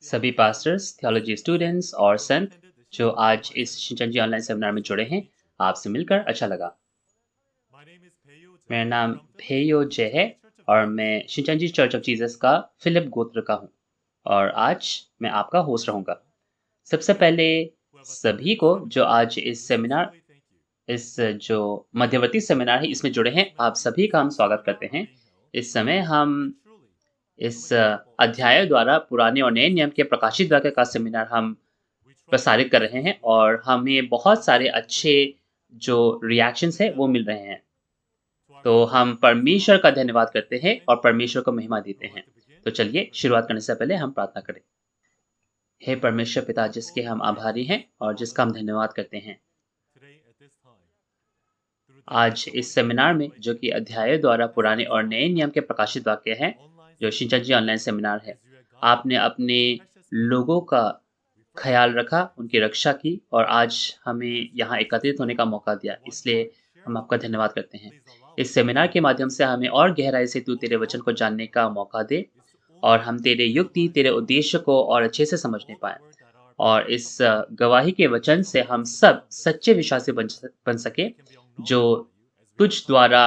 सभी pastors, theology students और संत जो आज इस शिंचन जी ऑनलाइन सेमिनार में जुड़े हैं, आपसे मिलकर अच्छा लगा। मेरा नाम फेयो जे है और मैं शिंचन जी चर्च ऑफ जीसस का फिलिप गोत्र का हूँ और आज मैं आपका होस्ट रहूँगा। सबसे पहले सभी को जो आज इस जो मध्यवर्ती सेमिनार है इसमें जुड़े हैं, आप सभी का हम स्वागत करते हैं। इस समय हम इस अध्याय द्वारा पुराने और नए नियम के प्रकाशित वाक्य का सेमिनार हम प्रसारित कर रहे हैं और हमें बहुत सारे अच्छे जो रिएक्शंस हैं वो मिल रहे हैं। तो हम परमेश्वर का धन्यवाद करते हैं और परमेश्वर को महिमा देते हैं। तो चलिए शुरुआत करने से पहले हम प्रार्थना करें। हे परमेश्वर पिता जिसके हम आभारी हैं और जिसका हम धन्यवाद करते हैं। आज इस सेमिनार में जो कि अध्याय द्वारा पुराने और नए नियम के प्रकाशित वाक्य हैं, जो शिंचन जी ऑनलाइन सेमिनार है, आपने अपने लोगों का ख्याल रखा, उनकी रक्षा की और आज हमें यहाँ एकत्रित होने का मौका दिया। इसलिए हम आपका धन्यवाद करते हैं। इस सेमिनार के माध्यम से हमें और गहराई से तू तेरे वचन को जानने का मौका दे और हम तेरे युक्ति, तेरे उद्देश्य को और अच्छे से समझने पाएँ। और इस गवाही के वचन से हम सब सच्चे विश्वासी बन सके, जो तुझ द्वारा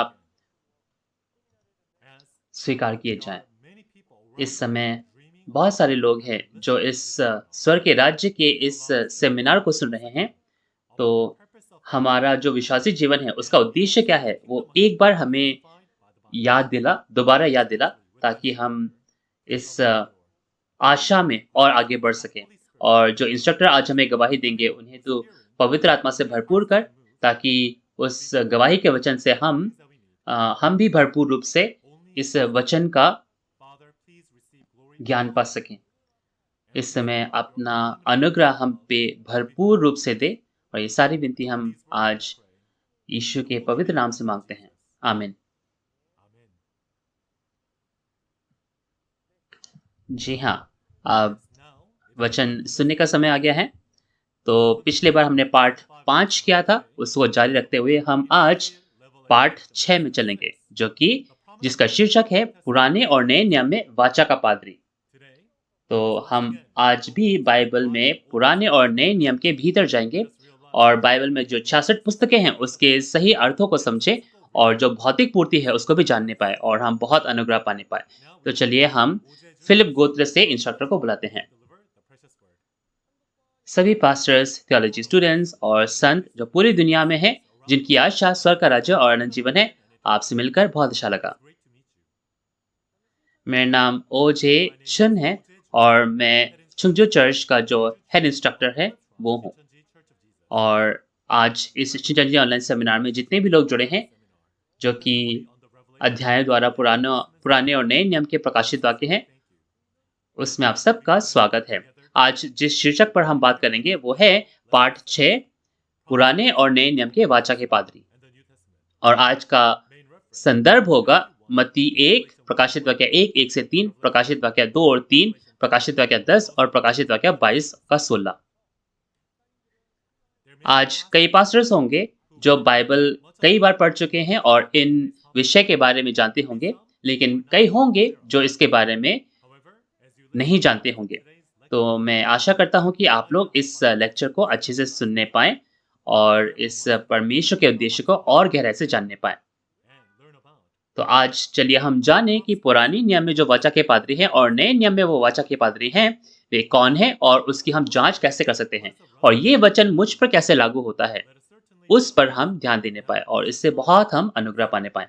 स्वीकार किए जाएँ। इस समय बहुत सारे लोग हैं जो इस स्वर्ग के राज्य के इस सेमिनार को सुन रहे हैं। तो हमारा जो विश्वासी जीवन है उसका उद्देश्य क्या है वो एक बार हमें दोबारा याद दिला, ताकि हम इस आशा में और आगे बढ़ सकें। और जो इंस्ट्रक्टर आज हमें गवाही देंगे उन्हें तो पवित्र आत्मा से भरपूर कर, ताकि उस गवाही के वचन से हम भी भरपूर रूप से इस वचन का ज्ञान पा सकें। इस समय अपना अनुग्रह हम पे भरपूर रूप से दे और ये सारी विनती हम आज यीशु के पवित्र नाम से मांगते हैं। आमीन। जी हाँ, अब वचन सुनने का समय आ गया है। तो पिछले बार हमने पार्ट 5 किया था, उसको जारी रखते हुए हम आज पार्ट 6 में चलेंगे, जिसका शीर्षक है पुराने और नए नियम में वाचा का पादरी। तो हम आज भी बाइबल में पुराने और नए नियम के भीतर जाएंगे और बाइबल में जो 66 पुस्तकें हैं उसके सही अर्थों को समझे और जो भौतिक पूर्ति है उसको भी जानने पाए और हम बहुत अनुग्रह पाने पाए। तो चलिए हम फिलिप गोत्र से इंस्ट्रक्टर को बुलाते हैं। सभी पास्टर्स, थियोलॉजी स्टूडेंट्स और संत जो पूरी दुनिया में हैं, जिनकी आशा स्वर्ग का राज्य और अनंत जीवन है, आपसे मिलकर बहुत अच्छा लगा। मेरा नाम ओजे शन है और मैं छुंगजो चर्च का जो हेड इंस्ट्रक्टर है वो हूँ। और आज इस शिंचन ऑनलाइन सेमिनार में जितने भी लोग जुड़े हैं, जो कि अध्याय द्वारा पुराने और नए नियम के प्रकाशित वाक्य हैं, उसमें आप सबका स्वागत है। आज जिस शीर्षक पर हम बात करेंगे वो है पार्ट 6, पुराने और नए नियम के वाचा के पादरी। और आज का संदर्भ होगा मत्ती 1, प्रकाशित वाक्य 1 से 3, प्रकाशित वाक्य 2 और 3, प्रकाशित वाक्य 10 और प्रकाशित वाक्य 22 का 16। आज कई पास्टर्स होंगे जो बाइबल कई बार पढ़ चुके हैं और इन विषय के बारे में जानते होंगे, लेकिन कई होंगे जो इसके बारे में नहीं जानते होंगे। तो मैं आशा करता हूं कि आप लोग इस लेक्चर को अच्छे से सुनने पाएं और इस परमेश्वर के उद्देश्य को और गहराई से जानने पाएं। तो आज चलिए हम जानें कि पुरानी नियम में जो वाचा के पादरी हैं और नए नियम में वो वाचा के पादरी हैं, वे कौन है और उसकी हम जांच कैसे कर सकते हैं और ये वचन मुझ पर कैसे लागू होता है, उस पर हम ध्यान देने पाए और इससे बहुत हम अनुग्रह पाने पाए।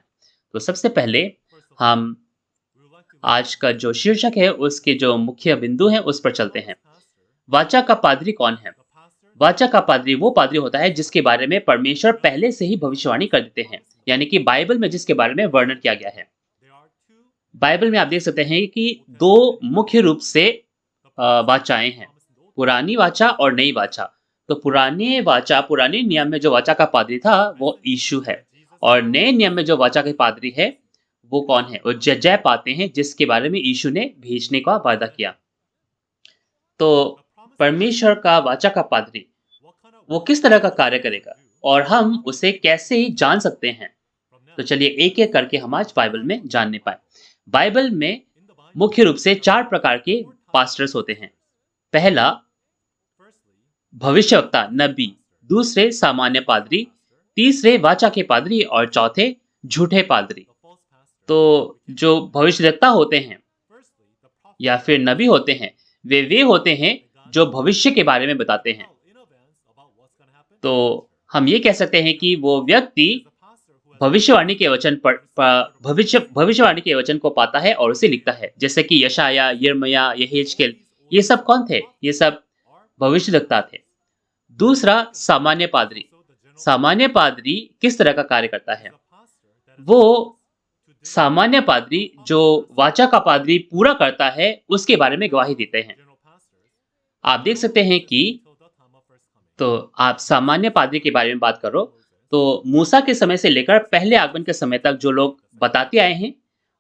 तो सबसे पहले हम आज का जो शीर्षक है उसके जो मुख्य बिंदु हैं उस पर चलते हैं। वाचा का पादरी कौन है? वाचा का पादरी वो पादरी होता है जिसके बारे में परमेश्वर पहले से ही भविष्यवाणी कर देते हैं, यानी कि बाइबल में जिसके बारे में वर्णन किया गया है। बाइबल में आप देख सकते हैं कि दो मुख्य रूप से वाचाएं हैं, पुरानी वाचा और नई वाचा। तो पुराने नियम में जो वाचा का पादरी था वो यीशु है और नए नियम में जो वाचा के पादरी है वो कौन है? वो जय पाते हैं जिसके बारे में यीशु ने भेजने का वादा किया। तो परमेश्वर का वाचा का पादरी वो किस तरह का कार्य करेगा और हम उसे कैसे ही जान सकते हैं? तो चलिए एक एक करके हम आज बाइबल में जानने पाए। बाइबल में मुख्य रूप से 4 प्रकार के पास्टर्स होते हैं। पहला भविष्यवक्ता नबी, दूसरे सामान्य पादरी, तीसरे वाचा के पादरी और चौथे झूठे पादरी। तो जो भविष्यवक्ता होते हैं या फिर नबी होते हैं, वे होते हैं जो भविष्य के बारे में बताते हैं। तो हम ये कह सकते हैं कि वो व्यक्ति भविष्यवाणी के वचन पर भविष्यवाणी के वचन को पाता है और उसे लिखता है। जैसे कि यशाया, यिर्मयाह, यहेजकेल, ये सब कौन थे? ये सब भविष्यवक्ता थे। दूसरा सामान्य पादरी। सामान्य पादरी किस तरह का कार्य करता है? वो सामान्य पादरी जो वाचा का पादरी पूरा करता है उसके बारे में गवाही देते हैं। आप देख सकते हैं कि तो आप सामान्य पादरी के बारे में बात करो तो मूसा के समय से लेकर पहले आगमन के समय तक जो लोग बताते आए हैं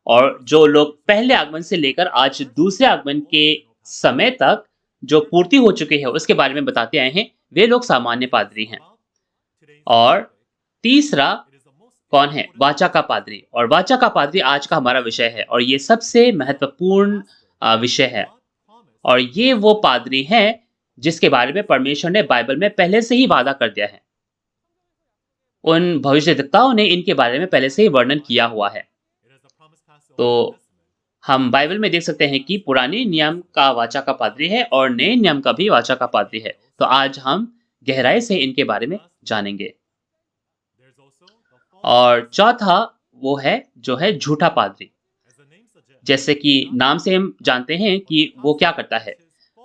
और जो लोग पहले आगमन से लेकर आज दूसरे आगमन के समय तक जो पूर्ति हो चुकी है उसके बारे में बताते आए हैं, वे लोग सामान्य पादरी हैं। और तीसरा कौन है? वाचा का पादरी। और वाचा का पादरी आज का हमारा विषय है और ये सबसे महत्वपूर्ण विषय है। और ये वो पादरी हैं जिसके बारे में परमेश्वर ने बाइबल में पहले से ही वादा कर दिया है। उन भविष्यवक्ताओं ने इनके बारे में पहले से ही वर्णन किया हुआ है। तो हम बाइबल में देख सकते हैं कि पुराने नियम का वाचा का पादरी है और नए नियम का भी वाचा का पादरी है। तो आज हम गहराई से इनके बारे में जानेंगे। और चौथा वो है जो है झूठा पादरी। जैसे कि नाम से हम जानते हैं कि वो क्या करता है,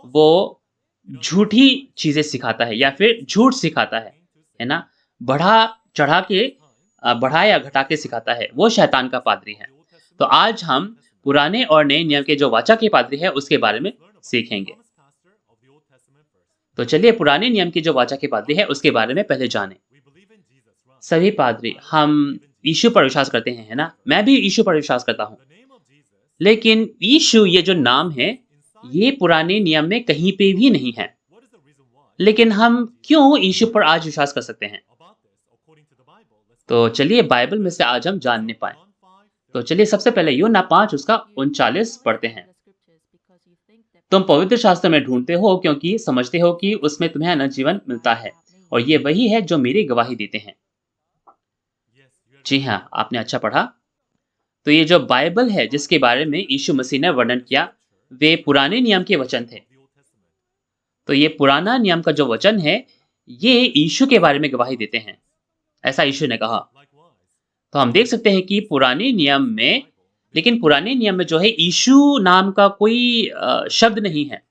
वो झूठी चीजें सिखाता है या फिर झूठ सिखाता है ना? बढ़ा के बढ़ा या घटा के सिखाता है, वो शैतान का पादरी है। तो आज हम पुराने और नए नियम के जो वाचा के पादरी है उसके बारे में सीखेंगे। तो चलिए पुराने नियम की जो वाचा के पादरी है उसके बारे में पहले जानें। सभी पादरी हम यीशु पर विश्वास करते हैं, है ना? मैं भी यीशु पर विश्वास करता हूँ। लेकिन यीशु ये जो नाम है ये पुराने नियम में कहीं पे भी नहीं है। लेकिन हम क्यों यीशु पर आज विश्वास कर सकते हैं? तो चलिए बाइबल में से आज हम जानने पाए। तो चलिए सबसे पहले यूहन्ना 5 उसका 39 पढ़ते हैं। तुम पवित्र शास्त्र में ढूंढते हो क्योंकि समझते हो कि उसमें तुम्हें अनंत जीवन मिलता है और ये वही है जो मेरी गवाही देते हैं। जी हाँ, आपने अच्छा पढ़ा। तो ये जो बाइबल है जिसके बारे में यीशु मसीह ने वर्णन किया वे पुराने नियम के वचन थे। तो ये पुराना नियम का जो वचन है ये यीशु के बारे में गवाही देते हैं, ऐसा यीशु ने कहा। तो हम देख सकते हैं कि पुराने नियम में, लेकिन पुराने नियम में जो है यीशु नाम का कोई शब्द नहीं है।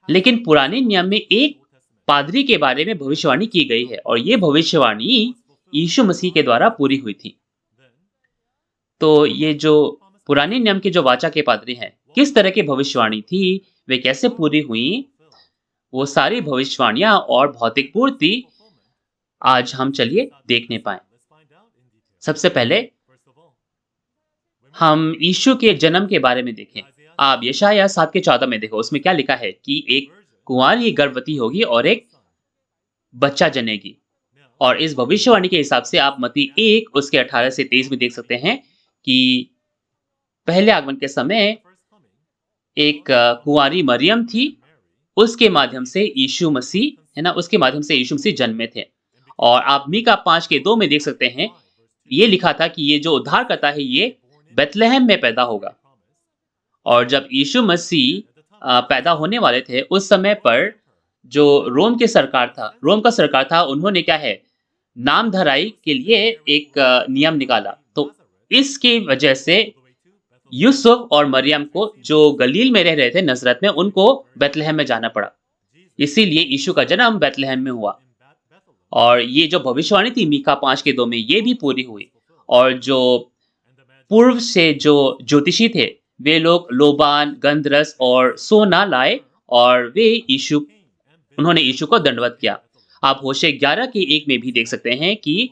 लेकिन पुराने नियम में एक पादरी के बारे में भविष्यवाणी की गई है और ये भविष्यवाणी यीशु मसीह के द्वारा पूरी हुई थी। तो ये जो पुराने नियम के जो वाचा के पादरी हैं, किस तरह की भविष्यवाणी थी, वे कैसे पूरी हुई, वो सारी भविष्यवाणियां और भौतिक पूर्ति आज हम चलिए देखने पाए। सबसे पहले हम यीशु के जन्म के बारे में देखें। आप यशायाह 7 के 14 में देखो, उसमें क्या लिखा है कि एक कुंवारी गर्भवती होगी और एक बच्चा जनेगी। और इस भविष्यवाणी के हिसाब से आप मत्ती 1 उसके 18 से 23 में देख सकते हैं कि पहले आगमन के समय एक कुंवारी मरियम थी, उसके माध्यम से यीशु मसीह, है ना, उसके माध्यम से यीशु मसीह जन्मे थे। और आप मीका 5 के 2 में देख सकते हैं, ये लिखा था कि ये जो उद्धार करता है ये बेथलेहम में पैदा होगा। और जब यीशु मसीह पैदा होने वाले थे उस समय पर जो रोम का सरकार था, उन्होंने क्या है, नाम धराई के लिए एक नियम निकाला। तो इसकी वजह से यूसुफ और मरियम को जो गलील में रह रहे थे नजरत में, उनको बेथलेहम में जाना पड़ा। इसीलिए यीशु का जन्म बेथलेहम में हुआ। और ये जो भविष्यवाणी थी मीका 5 के 2 में, ये भी पूरी हुई। और जो पूर्व से जो ज्योतिषी थे वे लोग लोबान, गंधरस और सोना लाए और उन्होंने यीशु को दंडवत किया। आप होशे 11 के 1 में भी देख सकते हैं कि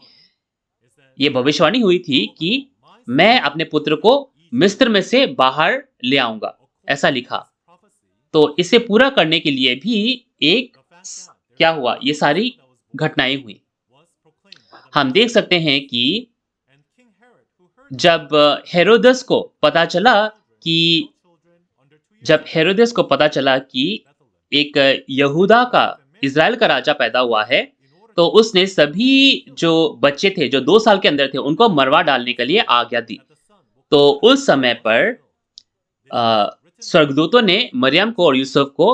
ये भविष्यवाणी हुई थी कि मैं अपने पुत्र को मिस्र में से बाहर ले आऊंगा, ऐसा लिखा। तो इसे पूरा करने के लिए भी एक क्या हुआ, ये सारी घटनाएं हुई। हम देख सकते हैं कि जब हेरोदस को पता चला कि एक यहूदा का, इज़राइल का राजा पैदा हुआ है, तो उसने सभी जो बच्चे थे, जो 2 साल के अंदर थे, उनको मरवा डालने के लिए आज्ञा दी। तो उस समय पर स्वर्गदूतों ने मरियम को और यूसुफ को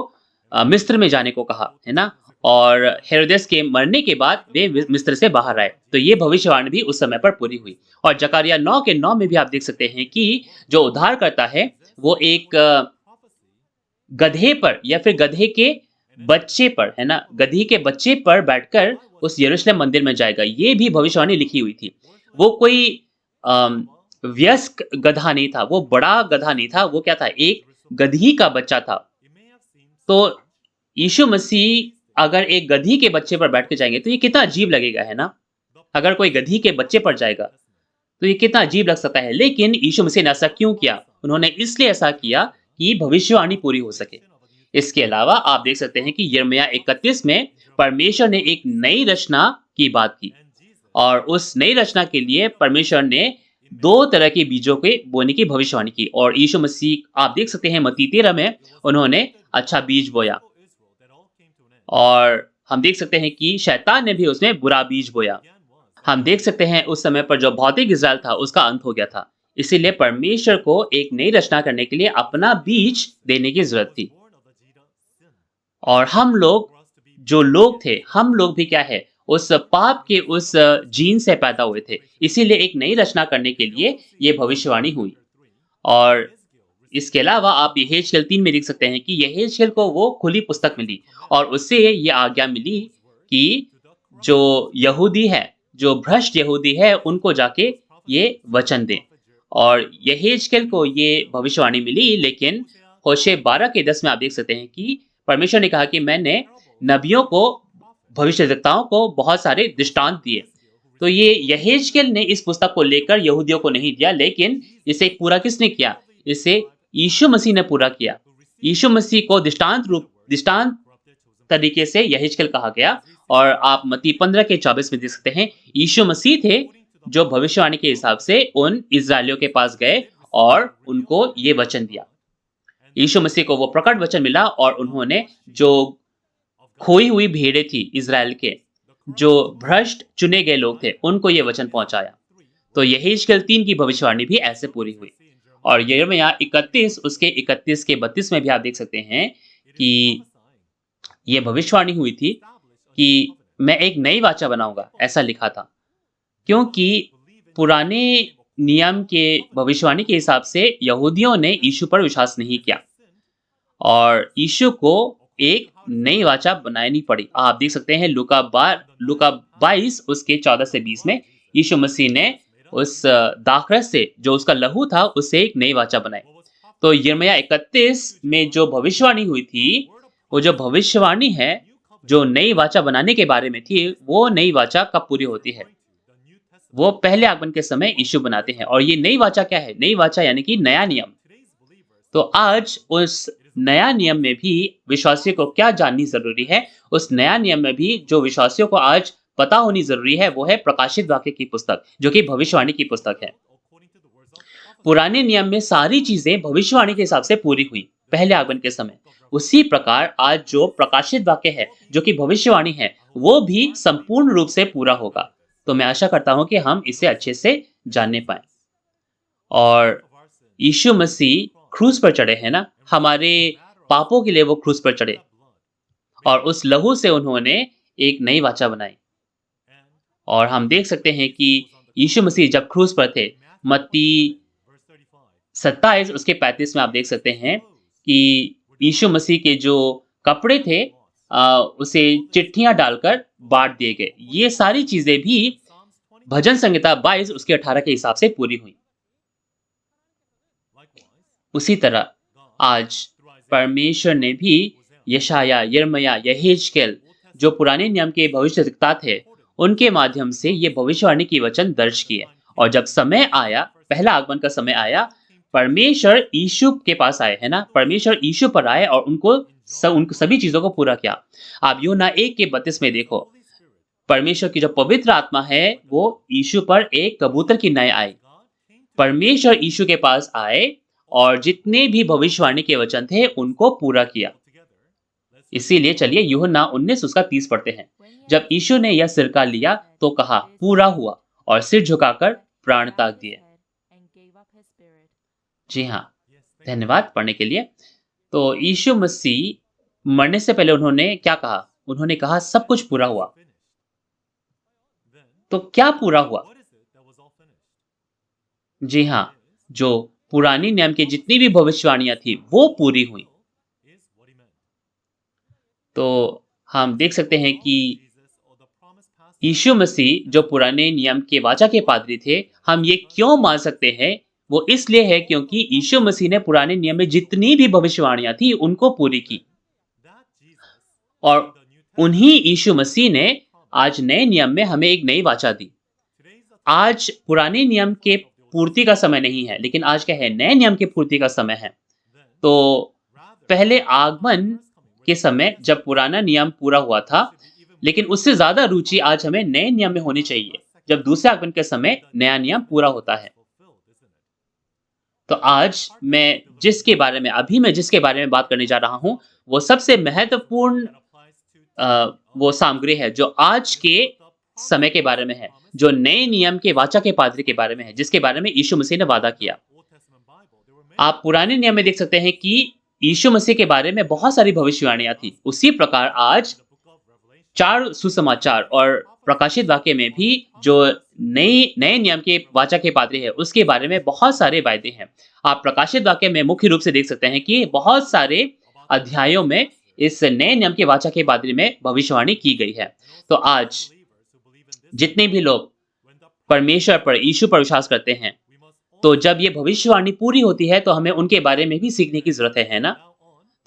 मिस्र में जाने को कहा, है ना? और हेरोदेस के मरने के बाद वे मिस्र से बाहर आए। तो ये भविष्यवाणी भी उस समय पर पूरी हुई। और जकरिया 9 के 9 में भी आप देख सकते हैं कि जो उद्धार करता है, वो एक गधे पर या फिर गधे के बच्चे पर, है ना? गधी के बच्चे पर बैठकर उस यरूशलेम मंदिर में जाएगा। ये भी भविष्यवाणी लिखी हुई थी। वो कोई अम, वयस्क गधा नहीं था, वो बड़ा गधा नहीं था, वो क्या था? एक गधी का बच्चा था। तो यीशु मसीह अगर एक गधी के बच्चे पर बैठ के जाएँगे, तो ये कितना अजीब लगेगा, है ना? अगर कोई गधी के बच्चे पर जाएगा, तो ये कितना अजीब लग सकता है। लेकिन यीशु मसीह ने ऐसा क्यों किया? उन्होंने इसलिए ऐसा किया कि भविष्यवाणी पूरी हो सके। इसके अलावा आप देख सकते हैं कि यिर्मयाह 31 में परमेश्वर ने एक नई रचना की बात की, और उस नई रचना के लिए परमेश्वर ने 2 तरह के बीजों के बोने की भविष्यवाणी की। और यीशु मसीह आप देख सकते हैं मत्ती 13 में उन्होंने अच्छा बीज बोया, और हम देख सकते हैं कि शैतान ने भी उसमें बुरा बीज बोया। हम देख सकते हैं उस समय पर जो भौतिक इज़राइल था उसका अंत हो गया था। इसीलिए परमेश्वर को एक नई रचना करने के लिए अपना बीज देने की ज़रूरत थी। और हम लोग, जो लोग थे, हम लोग भी क्या है? उस पाप के उस जीन से पैदा हुए थे। इसीलिए एक नई रचना करने के लिए ये भविष्यवाणी हुई। और इसके अलावा आप यहेजकेल 3 में देख सकते हैं कि यहेजकेल को वो खुली पुस्तक मिली, और उससे ये आज्ञा मिली कि जो यहूदी है, जो भ्रष्ट यहूदी है, उनको जाके ये वचन दें। और यहेजकेल को ये भविष्यवाणी मिली, लेकिन होशे 12 के 10 में आप देख सकते हैं कि परमेश्वर ने कहा कि मैंने नबियों को, भविष्यद्वक्ताओं को बहुत सारे दृष्टांत दिए। तो ये यहेजकेल ने इस पुस्तक को लेकर यहूदियों को नहीं दिया, लेकिन इसे पूरा किसने किया? इसे यीशु मसीह ने पूरा किया। यीशु मसीह को दृष्टांत तरीके से यहेजकेल कहा गया। और आप मत्ती 15 के 24 में देख सकते हैं, यीशु मसीह थे जो भविष्यवाणी के हिसाब से उन इस्राएलियों के पास गए और उनको ये वचन दिया। यीशु मसीह को वो प्रकट वचन मिला, और उन्होंने जो खोई हुई भेड़ें थी इज़राइल के, जो भ्रष्ट चुने गए लोग थे, उनको ये वचन पहुंचाया। तो यहेजकेल 3 की भविष्यवाणी भी ऐसे पूरी हुई। और यिर्मयाह 31 उसके 31 के 32 में भी आप देख सकते हैं कि ये भविष्यवाणी हुई थी कि मैं एक नई वाचा बनाऊंगा, ऐसा लिखा था। क्योंकि पुराने नियम के भविष्यवाणी के हिसाब से यहूदियों ने यीशु पर विश्वास नहीं किया, और यीशु को एक नई वाचा बनानी पड़ी। आप देख सकते हैं लूका 22 उसके 14 से 20 में यीशु मसीह ने उस दाखरस से, जो उसका लहू था, उससे एक नई वाचा बनाई। तो यिर्मयाह 31 में जो भविष्यवाणी हुई थी, वो जो भविष्यवाणी है, जो नई वाचा बनाने के बारे में थी, वो नई वाचा कब पूरी होती है? वो पहले आगमन के समय यीशु बनाते हैं। और ये नई वाचा क्या है? नई वाचा यानी कि नया नियम। तो आज उस नया नियम में भी विश्वासियों को क्या जाननी जरूरी है? उस नया नियम में भी जो विश्वासियों को आज पता होनी जरूरी है, वो है प्रकाशित वाक्य की पुस्तक, जो कि भविष्यवाणी की पुस्तक है। पुराने नियम में सारी चीजें भविष्यवाणी के हिसाब से पूरी हुई पहले आगमन के समय। उसी प्रकार आज जो प्रकाशित वाक्य है, जो कि भविष्यवाणी है, वो भी संपूर्ण रूप से पूरा होगा। तो मैं आशा करता हूं कि हम इसे अच्छे से जानने पाए। और यीशु मसीह क्रूस पर चढ़े हैं ना, हमारे पापों के लिए वो क्रूस पर चढ़े, और उस लहू से उन्होंने एक नई वाचा बनाई। और हम देख सकते हैं कि यीशु मसीह जब क्रूस पर थे, मत्ती 27 उसके 35 में आप देख सकते हैं कि यीशु मसीह के जो कपड़े थे, उसे चिट्ठियां डालकर बांट दिए गए। ये सारी चीजें भी भजन संहिता 22 उसके 18 के हिसाब से पूरी हुई। उसी तरह आज परमेश्वर ने भी यशाया, यिर्मयाह, यहेजकेल, जो पुराने नियम के भविष्यद्वक्ता थे, उनके माध्यम से ये भविष्यवाणी की वचन दर्ज किए। और जब समय आया, पहला आगमन का समय आया, परमेश्वर यीशु के पास आए, है ना? परमेश्वर यीशु पर आए और उन सभी चीजों को पूरा किया। आप यूहन्ना 1 के 32 में देखो, परमेश्वर की जो पवित्र आत्मा है, वो यीशु पर एक कबूतर की नय आई। परमेश्वर यीशु के पास आए और जितने भी भविष्यवाणी के वचन थे, उनको पूरा किया। इसीलिए चलिए यूहन्ना 19 उसका 30 पढ़ते हैं। जब यीशु ने यह सिरका लिया तो कहा, पूरा हुआ, और सिर झुकाकर प्राण त्याग दिए। जी हाँ, धन्यवाद पढ़ने के लिए। तो यीशु मसीह मरने से पहले उन्होंने क्या कहा? उन्होंने कहा सब कुछ पूरा हुआ। तो क्या पूरा हुआ? जी हाँ, जो पुरानी नियम की जितनी भी भविष्यवाणियाँ थी, वो पूरी हुई। तो हम देख सकते हैं कि यीशु मसीह जो पुराने नियम के वाचा के पादरी थे, हम ये क्यों मान सकते हैं? वो इसलिए है क्योंकि यीशु मसीह ने पुराने नियम में जितनी भी भविष्यवाणियाँ थी, उनको पूरी की। और उन्हीं यीशु मसीह ने आज नए नियम में हमें एक नई वाचा दी। आज पुराने नियम के पूर्ति का समय नहीं है, लेकिन आज क्या है? नए नियम की पूर्ति का समय है। तो पहले आगमन के समय जब पुराना नियम पूरा हुआ था, लेकिन उससे ज़्यादा रुचि आज हमें नए नियम में होनी चाहिए, जब दूसरे आगमन के समय नया नियम पूरा होता है। तो आज मैं जिसके बारे में बात करने जा रहा हूँ, वो सबसे महत्वपूर्ण वो सामग्री है जो आज के समय के बारे में है, जो नए नियम के वाचा के पादरी के बारे में है, जिसके बारे में यीशु मसीह ने वादा किया। आप पुराने नियम में देख सकते हैं कि यीशु मसीह के बारे में बहुत सारी भविष्यवाणियां थी। उसी प्रकार आज 4 सुसमाचार और प्रकाशित वाक्य में भी जो नए नियम के वाचा के पादरी है, उसके बारे में बहुत सारे वायदे हैं। आप प्रकाशित वाक्य में मुख्य रूप से देख सकते हैं कि बहुत सारे अध्यायों में इस नए नियम के वाचा के पादरी में भविष्यवाणी की गई है। तो आज जितने भी लोग परमेश्वर पर, यीशु पर विश्वास करते हैं, तो जब ये भविष्यवाणी पूरी होती है, तो हमें उनके बारे में भी सीखने की ज़रूरत है ना?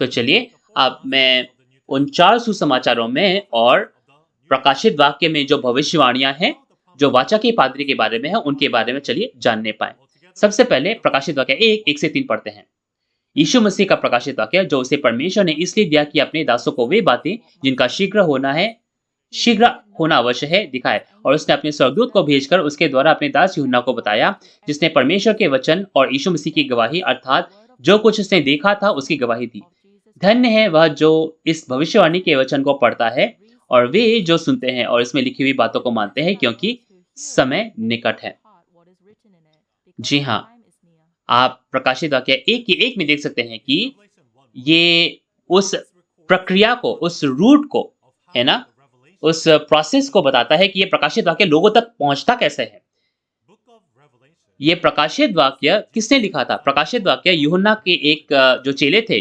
तो चलिए, अब मैं उन 4 सुसमाचारों में और प्रकाशित वाक्य में जो भविष्यवाणियाँ हैं, जो वाचा के पादरी के बारे में है, उनके बारे में चलिए जानने पाएँ। सबसे पहले प्रकाशित वाक्य 1 से 3 पढ़ते हैं। यीशु मसीह का प्रकाशित वाक्य, जो उसे परमेश्वर ने इसलिए दिया कि अपने दासों को वे बातें जिनका शीघ्र होना अवश्य है, दिखाए। और उसने अपने स्वर्गदूत को भेजकर उसके द्वारा अपने दास यूहन्ना को बताया, जिसने परमेश्वर के वचन और यीशु मसीह की गवाही, अर्थात जो कुछ उसने देखा था उसकी गवाही दी। धन्य है वह जो इस भविष्यवाणी के वचन को पढ़ता है और वे जो सुनते हैं और इसमें लिखी हुई बातों को मानते हैं, क्योंकि समय निकट है। जी हाँ, आप प्रकाशित वाक्य 1 में देख सकते हैं कि ये उस प्रक्रिया को, उस रूट को, है ना? उस प्रोसेस को बताता है कि ये प्रकाशित वाक्य लोगों तक पहुंचता कैसे है। ये प्रकाशित वाक्य किसने लिखा था? प्रकाशित वाक्य यूहन्ना के एक जो चेले थे,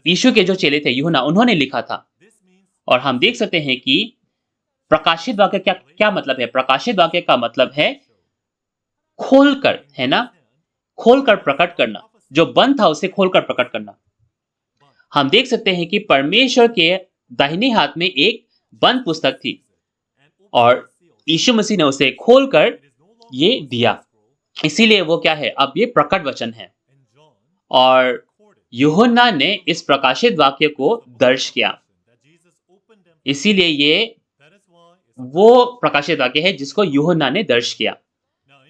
यीशु के जो चेले थे यूहन्ना, उन्होंने लिखा था। और हम देख सकते हैं कि प्रकाशित वाक्य क्या क्या मतलब है? प्रकाशित वाक्य का मतलब है खोलकर, है ना? खोलकर प्रकट करना। जो बंद था उसे खोलकर प्रकट करना। हम देख सकते हैं कि परमेश्वर के दाहिने हाथ में एक बंद पुस्तक थी और यीशु मसीह ने उसे खोलकर ये दिया। इसीलिए वो क्या है? अब ये प्रकट वचन है। और यूहन्ना ने इस प्रकाशित वाक्य को दर्ज किया। इसीलिए ये वो प्रकाशित वाक्य है जिसको यूहन्ना ने दर्ज किया।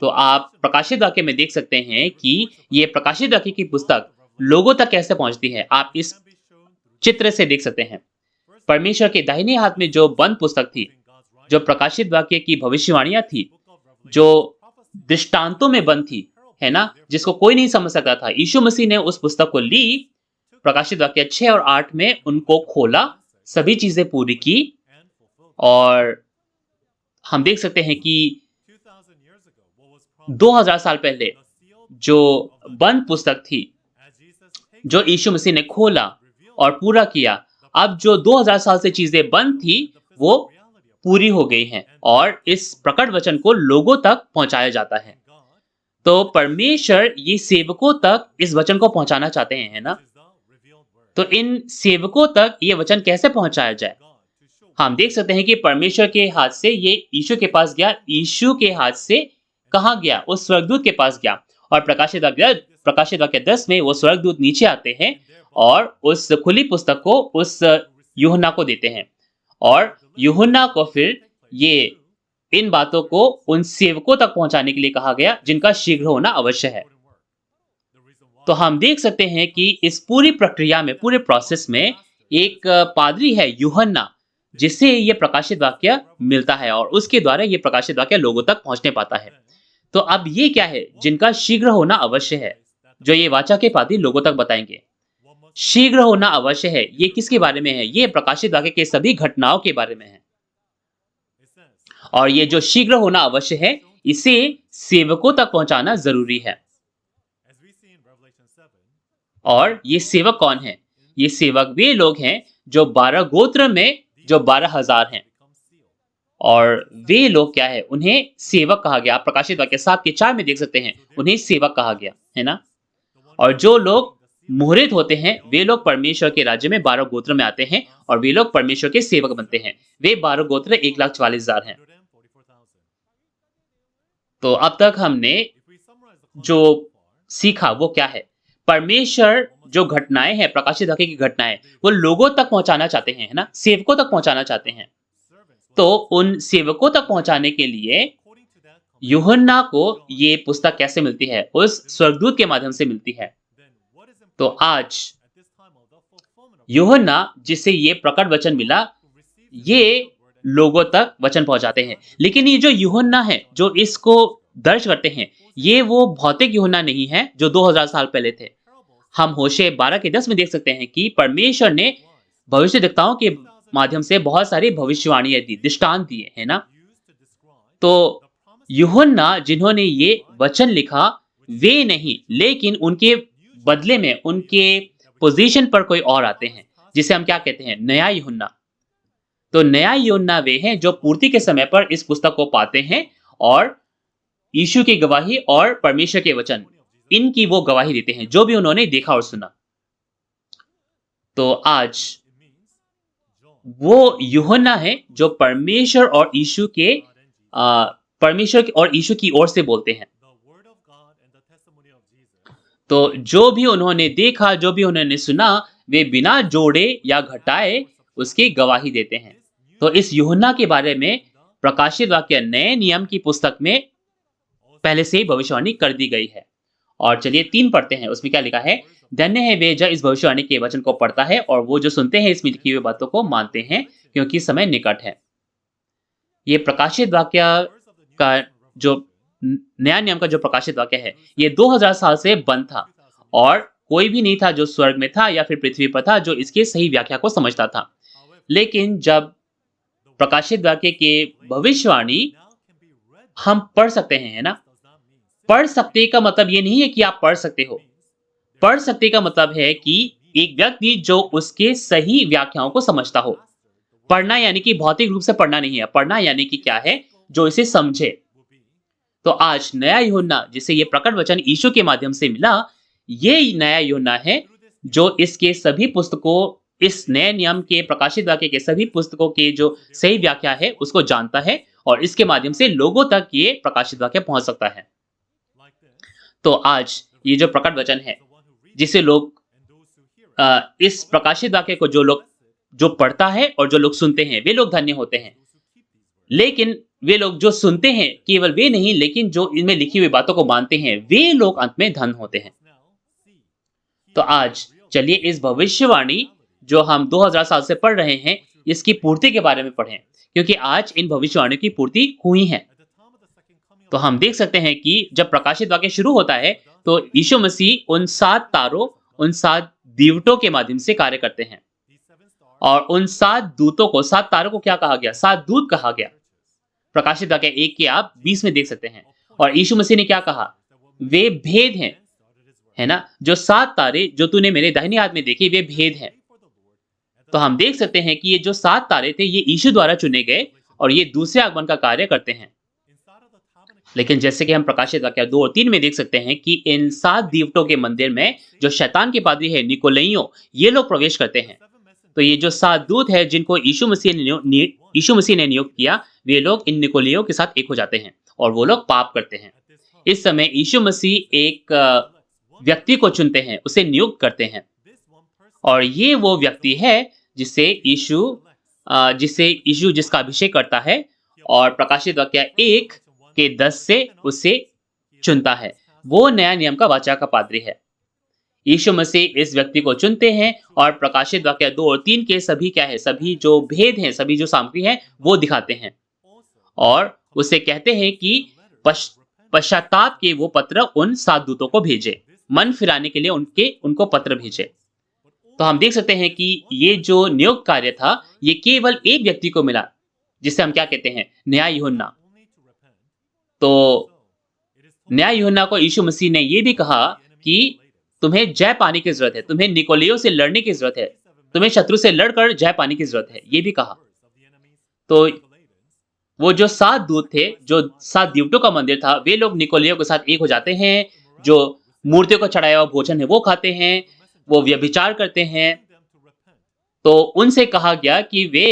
तो आप प्रकाशित वाक्य में देख सकते हैं कि ये प्रकाशित वाक्य की पुस्तक लोगों तक कैसे पहुंचती है। आप इस चित्र से देख सकते हैं। परमेश्वर के दाहिने हाथ में जो बंद पुस्तक थी, जो प्रकाशित वाक्य की भविष्यवाणियां थी, जो दृष्टांतों में बंद थी, है ना? जिसको कोई नहीं समझ सकता था। यीशु मसीह ने उस पुस्तक को ली, प्रकाशित वाक्य 6 और 8 में उनको खोला, सभी चीजें पूरी की। और हम देख सकते हैं कि 2000 साल पहले जो बंद पुस्तक थी, जो यीशु मसीह ने खोला और पूरा किया, अब जो 2000 साल से चीजें बंद थी, वो पूरी हो गई हैं और इस प्रकट वचन को लोगों तक पहुंचाया जाता है। तो परमेश्वर ये सेवकों तक इस वचन को पहुंचाना चाहते हैं, है ना? तो इन सेवकों तक ये वचन कैसे पहुंचाया जाए? हम देख सकते हैं कि परमेश्वर के हाथ से ये यीशु के पास गया। यीशु के हाथ से कहाँ गया? उस स्वर्गदूत के पास गया। और प्रकाशित वाक्य 10 में वो स्वर्गदूत नीचे आते हैं और उस खुली पुस्तक को उस यूहन्ना को देते हैं। और यूहन्ना को फिर ये इन बातों को उन सेवकों तक पहुंचाने के लिए कहा गया जिनका शीघ्र होना अवश्य है। तो हम देख सकते हैं कि इस पूरी प्रक्रिया में, पूरे प्रोसेस में एक पादरी है यूहन्ना, जिसे ये प्रकाशित वाक्य मिलता है और उसके द्वारा ये प्रकाशित वाक्य लोगों तक पहुंचने पाता है। तो अब ये क्या है जिनका शीघ्र होना अवश्य है, जो ये वाचा के पादरी लोगों तक बताएंगे। शीघ्र होना अवश्य है, ये किसके बारे में है? ये प्रकाशित वाक्य के सभी घटनाओं के बारे में है। और ये जो शीघ्र होना अवश्य है, इसे सेवकों तक पहुंचाना जरूरी है। और ये सेवक कौन है? ये सेवक वे लोग हैं जो 12 गोत्र में जो 12,000 हैं। और वे लोग क्या है? उन्हें सेवक कहा गया। आप प्रकाशित वाक्य 7 के 4 में देख सकते हैं, उन्हें सेवक कहा गया, है ना? और जो लोग मुहरित होते हैं, वे लोग परमेश्वर के राज्य में 12 गोत्र में आते हैं और वे लोग परमेश्वर के सेवक बनते हैं। वे 12 गोत्र 1,44,000 हैं। तो अब तक हमने जो सीखा वो क्या है? परमेश्वर जो घटनाएं हैं, प्रकाशित वाक्य की घटनाएं, वो लोगों तक पहुंचाना चाहते हैं, है ना? सेवकों तक पहुंचाना चाहते हैं। तो उन सेवकों तक पहुंचाने के लिए यूहन्ना को ये पुस्तक कैसे मिलती है? उस स्वर्गदूत के माध्यम से मिलती है। तो आज यूहन्ना जिसे ये प्रकट वचन मिला, ये लोगों तक वचन पहुंचाते हैं। लेकिन ये जो यूहन्ना है, जो इसको दर्ज करते हैं, ये वो भौतिक यूहन्ना नहीं है जो 2000 साल पहले थे। हम होशे 12 के 10 में देख सकते हैं कि परमेश्वर ने भविष्यद्वक्ताओं के माध्यम से बहुत सारी भविष्यवाणियां दी, दृष्टांत दिए, है ना? तो यूहन्ना जिन्होंने ये वचन लिखा, वे नहीं, लेकिन उनके बदले में उनके पोजीशन पर कोई और आते हैं, जिसे हम क्या कहते हैं? नया यूहन्ना। तो नया यूहन्ना वे हैं जो पूर्ति के समय पर इस पुस्तक को पाते हैं और यीशु की गवाही और परमेश्वर के वचन, इनकी वो गवाही देते हैं, जो भी उन्होंने देखा और सुना। तो आज वो यूहन्ना है जो परमेश्वर और यीशु के परमेश्वर और यीशु की ओर से बोलते हैं। तो जो भी उन्होंने देखा, जो भी उन्होंने सुना, वे बिना जोड़े या घटाए उसकी गवाही देते हैं। तो इस यूहन्ना के बारे में प्रकाशित वाक्य नए नियम की पुस्तक में पहले से ही भविष्यवाणी कर दी गई है। और चलिए 3 पढ़ते हैं, उसमें क्या लिखा है? धन्य है वे जो इस भविष्यवाणी के वचन को पढ़ता है और वो जो सुनते हैं इसमें लिखी हुई बातों को मानते हैं, क्योंकि समय निकट है। ये प्रकाशित वाक्य का जो नया नियम का जो प्रकाशित वाक्य है, ये 2000 साल से बंद था और कोई भी नहीं था जो स्वर्ग में था या फिर पृथ्वी पर था जो इसके सही व्याख्या को समझता था। लेकिन जब प्रकाशित वाक्य के भविष्यवाणी हम पढ़ सकते हैं, है ना? पढ़ सकते का मतलब ये नहीं है कि आप पढ़ सकते हो। पढ़ सकते का मतलब है कि एक व्यक्ति जो उसके सही व्याख्याओं को समझता हो। पढ़ना यानी कि भौतिक रूप से पढ़ना नहीं है। पढ़ना यानी कि क्या है? जो इसे समझे। तो आज नया यूहन्ना जिसे ये प्रकट वचन यीशु के माध्यम से मिला, ये नया यूहन्ना है जो इसके सभी पुस्तकों, इस नए नियम के प्रकाशित वाक्य के सभी पुस्तकों के जो सही व्याख्या है उसको जानता है और इसके माध्यम से लोगों तक ये प्रकाशित वाक्य पहुंच सकता है। तो आज ये जो प्रकट वचन है, जिसे लोग इस प्रकाशित वाक्य को जो पढ़ता है और जो लोग सुनते हैं, वे लोग धन्य होते हैं। लेकिन वे लोग जो सुनते हैं, केवल वे नहीं, लेकिन जो इनमें लिखी हुई बातों को मानते हैं, वे लोग अंत में धन्य होते हैं। तो आज चलिए इस भविष्यवाणी जो हम 2000 साल से पढ़ रहे हैं, इसकी पूर्ति के बारे में पढ़ें, क्योंकि आज इन भविष्यवाणियों की पूर्ति हुई है। तो हम देख सकते हैं कि जब प्रकाशित वाक्य शुरू होता है तो यीशु मसीह उन 7 तारों, उन 7 दीवटों के माध्यम से कार्य करते हैं। और उन 7 दूतों को, 7 तारों को क्या कहा गया? 7 दूत कहा गया। प्रकाशित वाक्य 1 के आप 20 में देख सकते हैं। और यीशु मसीह ने क्या कहा? वे भेद हैं, है ना? जो 7 तारे जो तूने मेरे दाहिने हाथ में देखे, वे भेद हैं। तो हम देख सकते हैं कि ये जो 7 तारे थे, ये यीशु द्वारा चुने गए और ये दूसरे आगमन का कार्य करते हैं। लेकिन जैसे कि हम प्रकाशित वाक्य 2 और 3 में देख सकते हैं कि इन 7 दीवटों के मंदिर में जो शैतान के पादरी है, निकोलाइयों, ये लोग प्रवेश करते हैं। तो ये जो 7 दूत है जिनको यीशु मसीह ने नियुक्त किया, वे लोग इन निकोलाइयों के साथ एक हो जाते हैं और वो लोग पाप करते हैं। इस समय यीशु मसीह एक व्यक्ति को चुनते हैं, उसे नियुक्त करते हैं और ये वो व्यक्ति है जिसे यीशु जिसका अभिषेक करता है और प्रकाशित वाक्य 1 के 10 से उसे चुनता है। वो नया नियम का वाचा का पादरी है। यीशु मसीह इस व्यक्ति को चुनते हैं और प्रकाशित वाक्य 2 और 3 के सभी क्या है, सभी जो भेद हैं, सभी जो सामग्री है वो दिखाते हैं और उसे कहते हैं कि पश पश्चाताप के वो पत्र उन 7 दूतों को भेजे, मन फिराने के लिए उनको पत्र भेजे। तो हम देख सकते हैं कि ये जो नियुक्त कार्य था, ये केवल एक व्यक्ति को मिला, जिसे हम क्या कहते हैं, नया यूहन्ना। तो नया यूहन्ना को यीशु मसीह ने ये भी कहा कि तुम्हें जय पाने की जरूरत है, तुम्हें निकोलियों से लड़ने की जरूरत है, तुम्हें शत्रु से लड़कर जय पाने की जरूरत है, ये भी कहा। तो वो जो 7 दूत थे, जो 7 दीवटों का मंदिर था, वे लोग निकोलियों के साथ एक हो जाते हैं, जो मूर्तियों को चढ़ाया हुआ भोजन है वो खाते हैं, वो व्यभिचार करते हैं। तो उनसे कहा गया कि वे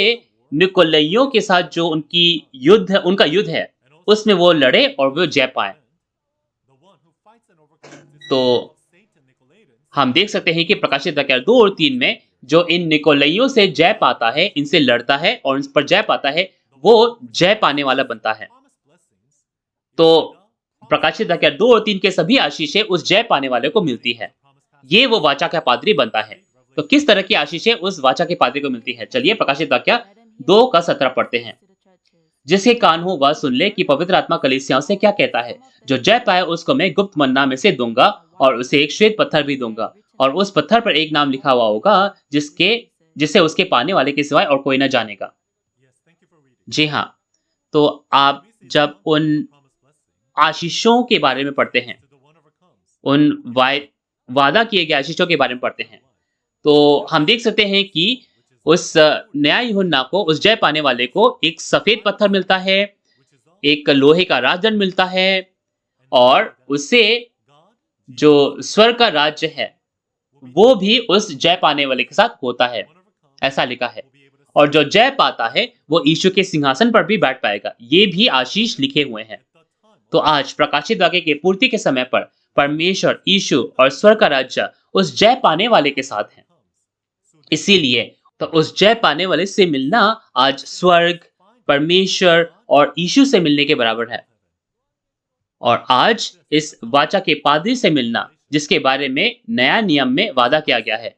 निकोलियों के साथ जो उनका युद्ध है, उसमें वो लड़े और वो जय पाए। तो हम देख सकते हैं कि प्रकाशित वाक्य 2 और 3 में जो इन निकोलियों से जय पाता है, इनसे लड़ता है और इन पर जय पाता है, वो जय पाने वाला बनता है। तो प्रकाशित वाक्य 2 और 3 के सभी आशीषें उस जय पाने वाले को मिलती है। ये वो वाचा का पादरी बनता है। तो किस तरह की आशीषें उस वाचा के पादरी को मिलती है? चलिए प्रकाशित वाक्य 2 का 17 पढ़ते हैं। जिसके कान हो वह सुन ले कि पवित्र आत्मा कलीसियाओं से क्या कहता है। जो जय पाए उसको मैं गुप्त मन्ना में से दूंगा और उसे एक श्वेत पत्थर भी दूंगा और उस पत्थर पर एक नाम लिखा हुआ होगा जिसे उसके पाने वाले के सिवाय और कोई न जानेगा। जी हाँ, तो आप जब उन आशीषों के बारे में पढ़ते हैं, उन वादा किए गए आशीषों के बारे में पढ़ते हैं, तो हम देख सकते हैं कि उस नया यूहन्ना को, उस जय पाने वाले को एक सफेद पत्थर मिलता है, एक लोहे का राजदंड मिलता है और उसे जो स्वर्ग का राज्य है वो भी उस जय पाने वाले के साथ होता है, ऐसा लिखा है। और जो जय पाता है वो यीशु के सिंहासन पर भी बैठ पाएगा, ये भी आशीष लिखे हुए हैं। तो आज प्रकाशित वाक्य के पूर्ति के समय पर परमेश्वर, यीशु और स्वर्ग का राज्य उस जय पाने वाले के साथ है। इसीलिए तो उस जय पाने वाले से मिलना आज स्वर्ग, परमेश्वर और यीशु से मिलने के बराबर है। और आज इस वाचा के पादरी से मिलना, जिसके बारे में नया नियम में वादा किया गया है,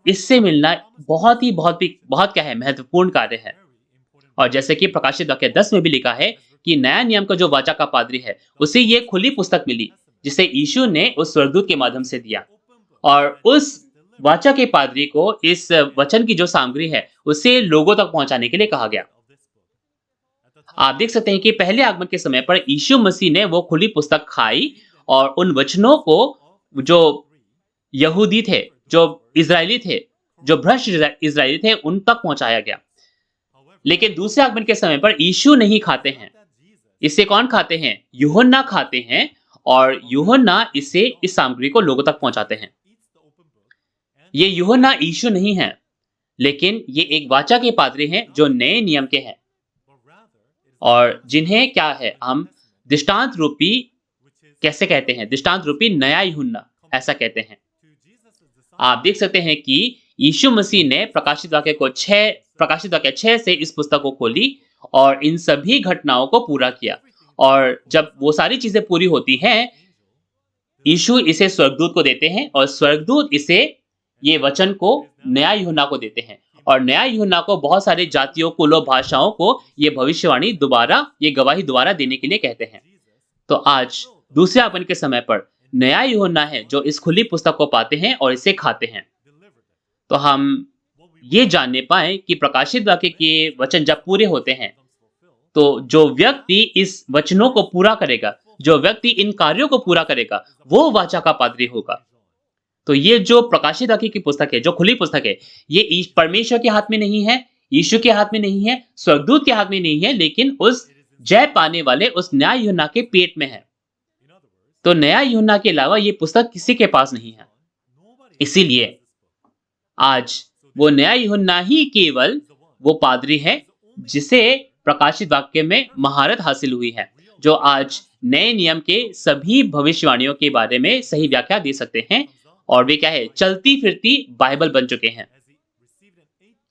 इससे मिलना बहुत क्या है, महत्वपूर्ण कार्य है। और जैसे कि प्रकाशित वाक्य 10 में भी लिखा है कि नया नियम का जो वाचा का पादरी है, उसे ये खुली पुस्तक मिली जिसे यीशु ने उस स्वर्गदूत के माध्यम से दिया। और उस वाचा के पादरी को इस वचन की जो सामग्री है उसे लोगों तक पहुंचाने के लिए कहा गया। आप देख सकते हैं कि पहले आगमन के समय पर यीशु मसीह ने वो खुली पुस्तक खाई और उन वचनों को जो यहूदी थे, जो इजरायली थे, जो भ्रष्ट इजरायली थे, उन तक पहुंचाया गया। लेकिन दूसरे आगमन के समय पर यीशु नहीं खाते हैं, इसे कौन खाते हैं? यूहन्ना खाते हैं और यूहन्ना इस सामग्री को लोगों तक पहुंचाते हैं। ये यूहन्ना यीशु नहीं है, लेकिन ये एक वाचा के पादरी हैं जो नए नियम के हैं और जिन्हें क्या है, हम दृष्टांत रूपी कैसे कहते हैं, दृष्टांत रूपी नया यूहन्ना ऐसा कहते हैं। आप देख सकते हैं कि यीशु मसीह ने प्रकाशित वाक्य 6 से इस पुस्तक को खोली और इन सभी घटनाओं को पूरा किया। और जब वो सारी चीजें पूरी होती हैं, यीशु इसे स्वर्गदूत को देते हैं और स्वर्गदूत ये वचन को नया यूहन्ना को देते हैं और नया यूहन्ना को बहुत सारे जातियों, कुलों, भाषाओं को ये भविष्यवाणी दोबारा, ये गवाही दोबारा देने के लिए कहते हैं। तो आज दूसरे आगमन के समय पर नया यूहन्ना है जो इस खुली पुस्तक को पाते हैं और इसे खाते हैं। तो हम ये जानने पाए कि प्रकाशित वाक्य के वचन जब पूरे होते हैं, तो जो व्यक्ति इस वचनों को पूरा करेगा, जो व्यक्ति इन कार्यों को पूरा करेगा, वो वाचा का पादरी होगा। तो ये जो प्रकाशित वाक्य की पुस्तक है, जो खुली पुस्तक है, ये परमेश्वर के हाथ में नहीं है, यीशु के हाथ में नहीं है, स्वर्गदूत के हाथ में नहीं है, लेकिन उस जय पाने वाले उस नया यूहन्ना के पेट में है। तो नया यूहन्ना के अलावा ये पुस्तक किसी के पास नहीं है। इसीलिए आज वो नया यूहन्ना ही केवल वो पादरी है जिसे प्रकाशित वाक्य में महारत हासिल हुई है, जो आज नए नियम के सभी भविष्यवाणियों के बारे में सही व्याख्या दे सकते हैं और वे क्या है, चलती फिरती बाइबल बन चुके हैं।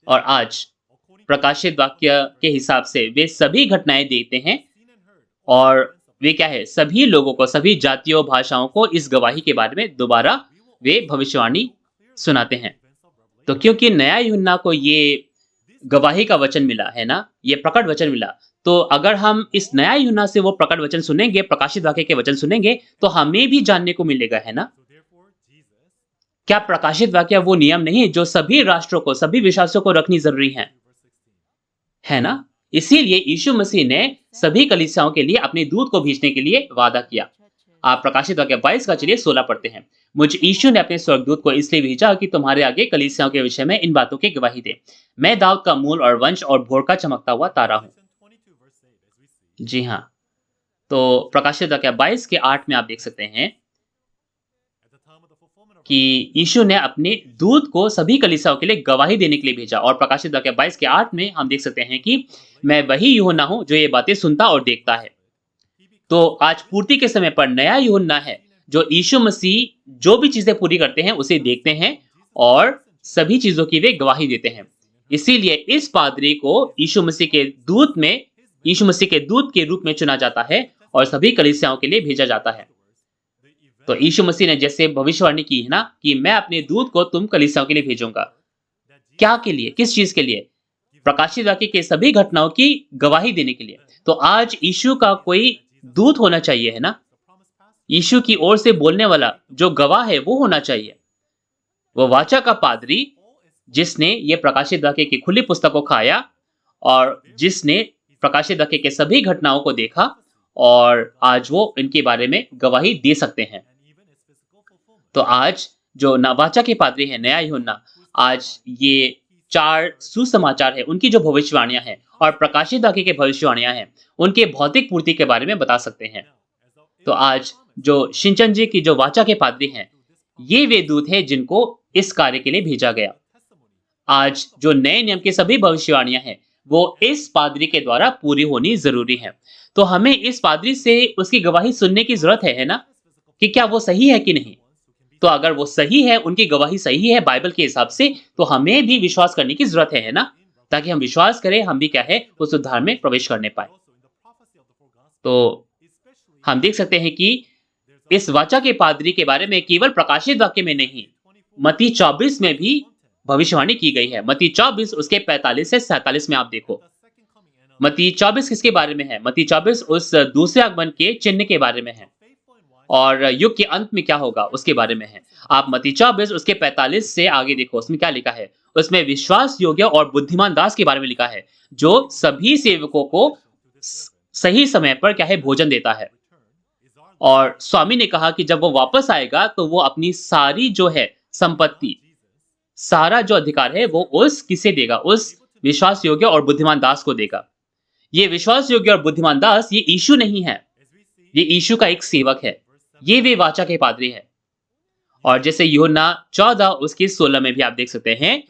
और आज प्रकाशित वाक्य के हिसाब से वे सभी घटनाएं देखते हैं और वे क्या है, सभी लोगों को, सभी जातियों, भाषाओं को इस गवाही के बारे में दोबारा वे भविष्यवाणी सुनाते हैं। तो क्योंकि नया यूहन्ना को ये गवाही का वचन मिला है ना, ये प्रकट वचन मिला, तो अगर हम इस नया यूहन्ना से वो प्रकट वचन सुनेंगे, प्रकाशित वाक्य के वचन सुनेंगे, तो हमें भी जानने को मिलेगा, है ना? क्या प्रकाशित वाक्य वो नियम नहीं जो सभी राष्ट्रों को, सभी विश्वासियों को रखनी जरूरी है ना? इसीलिए यीशु मसीह ने सभी कलीसियाओं के लिए अपने दूत को भेजने के लिए वादा किया। आप प्रकाशित वाक्य 22 का चलिए 16 पढ़ते हैं। मुझे यीशु ने अपने स्वर्गदूत को इसलिए भेजा कि तुम्हारे आगे कलीसियाओं के विषय में इन बातों की गवाही दे। मैं दाऊद का मूल और वंश और भोर का चमकता हुआ तारा हूं। जी हाँ, तो प्रकाशित वाक्य 22 के 8 में आप देख सकते हैं कि यीशु ने अपने दूत को सभी कलीसियाओं के लिए गवाही देने के लिए भेजा। और प्रकाशित वाक्य 22 के 8 में हम देख सकते हैं कि मैं वही यूहन्ना हूं जो ये बातें सुनता और देखता है। तो आज पूर्ति के समय पर नया यूहन्ना है जो यीशु मसीह जो भी चीजें पूरी करते हैं उसे देखते हैं और सभी चीजों की वे गवाही देते हैं। इसीलिए इस पादरी को यीशु मसीह के दूत में, यीशु मसीह के दूत के रूप में चुना जाता है और सभी कलीसियाओं के लिए भेजा जाता है। तो यीशु मसीह ने जैसे भविष्यवाणी की है ना कि मैं अपने दूत को तुम कलीसियाओं के लिए भेजूंगा। क्या के लिए, किस चीज के लिए? प्रकाशित वाक्य के सभी घटनाओं की गवाही देने के लिए। तो आज यीशु का कोई दूत होना चाहिए, है ना? यीशु की ओर से बोलने वाला जो गवाह है वो होना चाहिए। वो वाचा का पादरी जिसने ये प्रकाशित वाक्य की खुली पुस्तक को खाया और जिसने प्रकाशित वाक्य के सभी घटनाओं को देखा और आज वो इनके बारे में गवाही दे सकते हैं। तो आज जो वाचा के पादरी है नया यूहन्ना, आज ये 4 सुसमाचार है उनकी जो भविष्यवाणियां हैं और प्रकाशित वाक्य के भविष्यवाणियां हैं उनके भौतिक पूर्ति के बारे में बता सकते हैं। तो आज जो शिनचन जी की जो वाचा के पादरी हैं, ये वे दूत हैं जिनको इस कार्य के लिए भेजा गया। आज जो नए नियम के सभी भविष्यवाणियां हैं वो इस पादरी के द्वारा पूरी होनी जरूरी है। तो हमें इस पादरी से उसकी गवाही सुनने की जरूरत है ना, कि क्या वो सही है कि नहीं। तो अगर वो सही है, उनकी गवाही सही है बाइबल के हिसाब से, तो हमें भी विश्वास करने की जरूरत है ना, ताकि हम विश्वास करें हम भी क्या है उस उद्धार में प्रवेश करने पाए। तो हम देख सकते हैं कि इस वाचा के पादरी के बारे में केवल प्रकाशित वाक्य में नहीं, मत्ती 24 में भी भविष्यवाणी की गई है। मत्ती 24 उसके 45 से 47 में आप देखो। मत्ती 24 किसके बारे में है? मत्ती 24 उस दूसरे आगमन के चिन्ह के बारे में है और युग के अंत में क्या होगा उसके बारे में है। आप मत्ती 24 उसके 45 से आगे देखो, उसमें क्या लिखा है? उसमें विश्वास योग्य और बुद्धिमान दास के बारे में लिखा है जो सभी सेवकों को सही समय पर क्या है भोजन देता है। और स्वामी ने कहा कि जब वो वापस आएगा तो वो अपनी सारी जो है संपत्ति, सारा जो अधिकार है वो उस किसे देगा? उस विश्वास योग्य और बुद्धिमान दास को देगा। ये विश्वास योग्य और बुद्धिमान दास ये यीशु नहीं है, ये यीशु का एक सेवक है। ये वे वाचा के पादरी है। और जैसे यूहन्ना 14 उसके 16 में भी आप देख सकते हैं,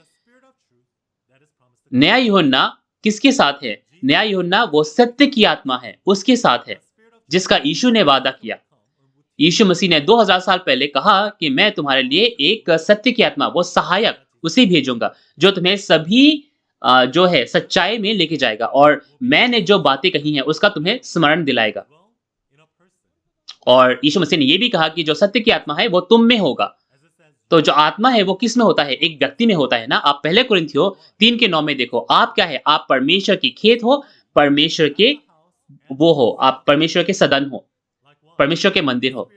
नया यूहन्ना किसके साथ है? नया यूहन्ना वो सत्य की आत्मा है, उसके साथ है जिसका यीशु ने वादा किया। यीशु मसीह ने 2000 साल पहले कहा कि मैं तुम्हारे लिए एक सत्य की आत्मा, वो सहायक उसे भेजूंगा जो तुम्हें सभी जो है सच्चाई में लेके जाएगा और मैंने जो बातें कही हैं उसका तुम्हें स्मरण दिलाएगा। और यीशु मसीह ने यह भी कहा कि जो सत्य की आत्मा है वो तुम में होगा। तो जो आत्मा है वो किस में होता है? एक व्यक्ति में होता है ना। आप पहले कुरिन्थियों 3 के 9 में देखो, आप क्या है? आप परमेश्वर की खेत हो, परमेश्वर के वो हो, आप परमेश्वर के सदन हो, परमेश्वर के मंदिर हो।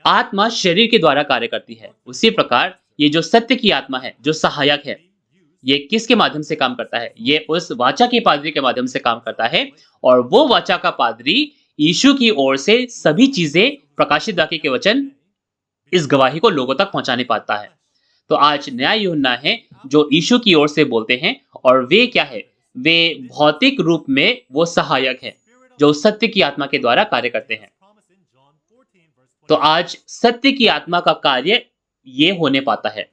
आत्मा शरीर के द्वारा कार्य करती है। उसी प्रकार ये जो सत्य की आत्मा है, जो सहायक है, ये किसके माध्यम से काम करता है? ये उस वाचा के पादरी के माध्यम से काम करता है। और वो वाचा का पादरी यीशु की ओर से सभी चीजें, प्रकाशित वाक्य के वचन, इस गवाही को लोगों तक पहुंचाने पाता है। तो आज नया यूहन्ना है जो यीशु की ओर से बोलते हैं और वे क्या है? वे भौतिक रूप में वो सहायक है जो सत्य की आत्मा के द्वारा कार्य करते हैं। तो आज सत्य की आत्मा का कार्य ये होने पाता है।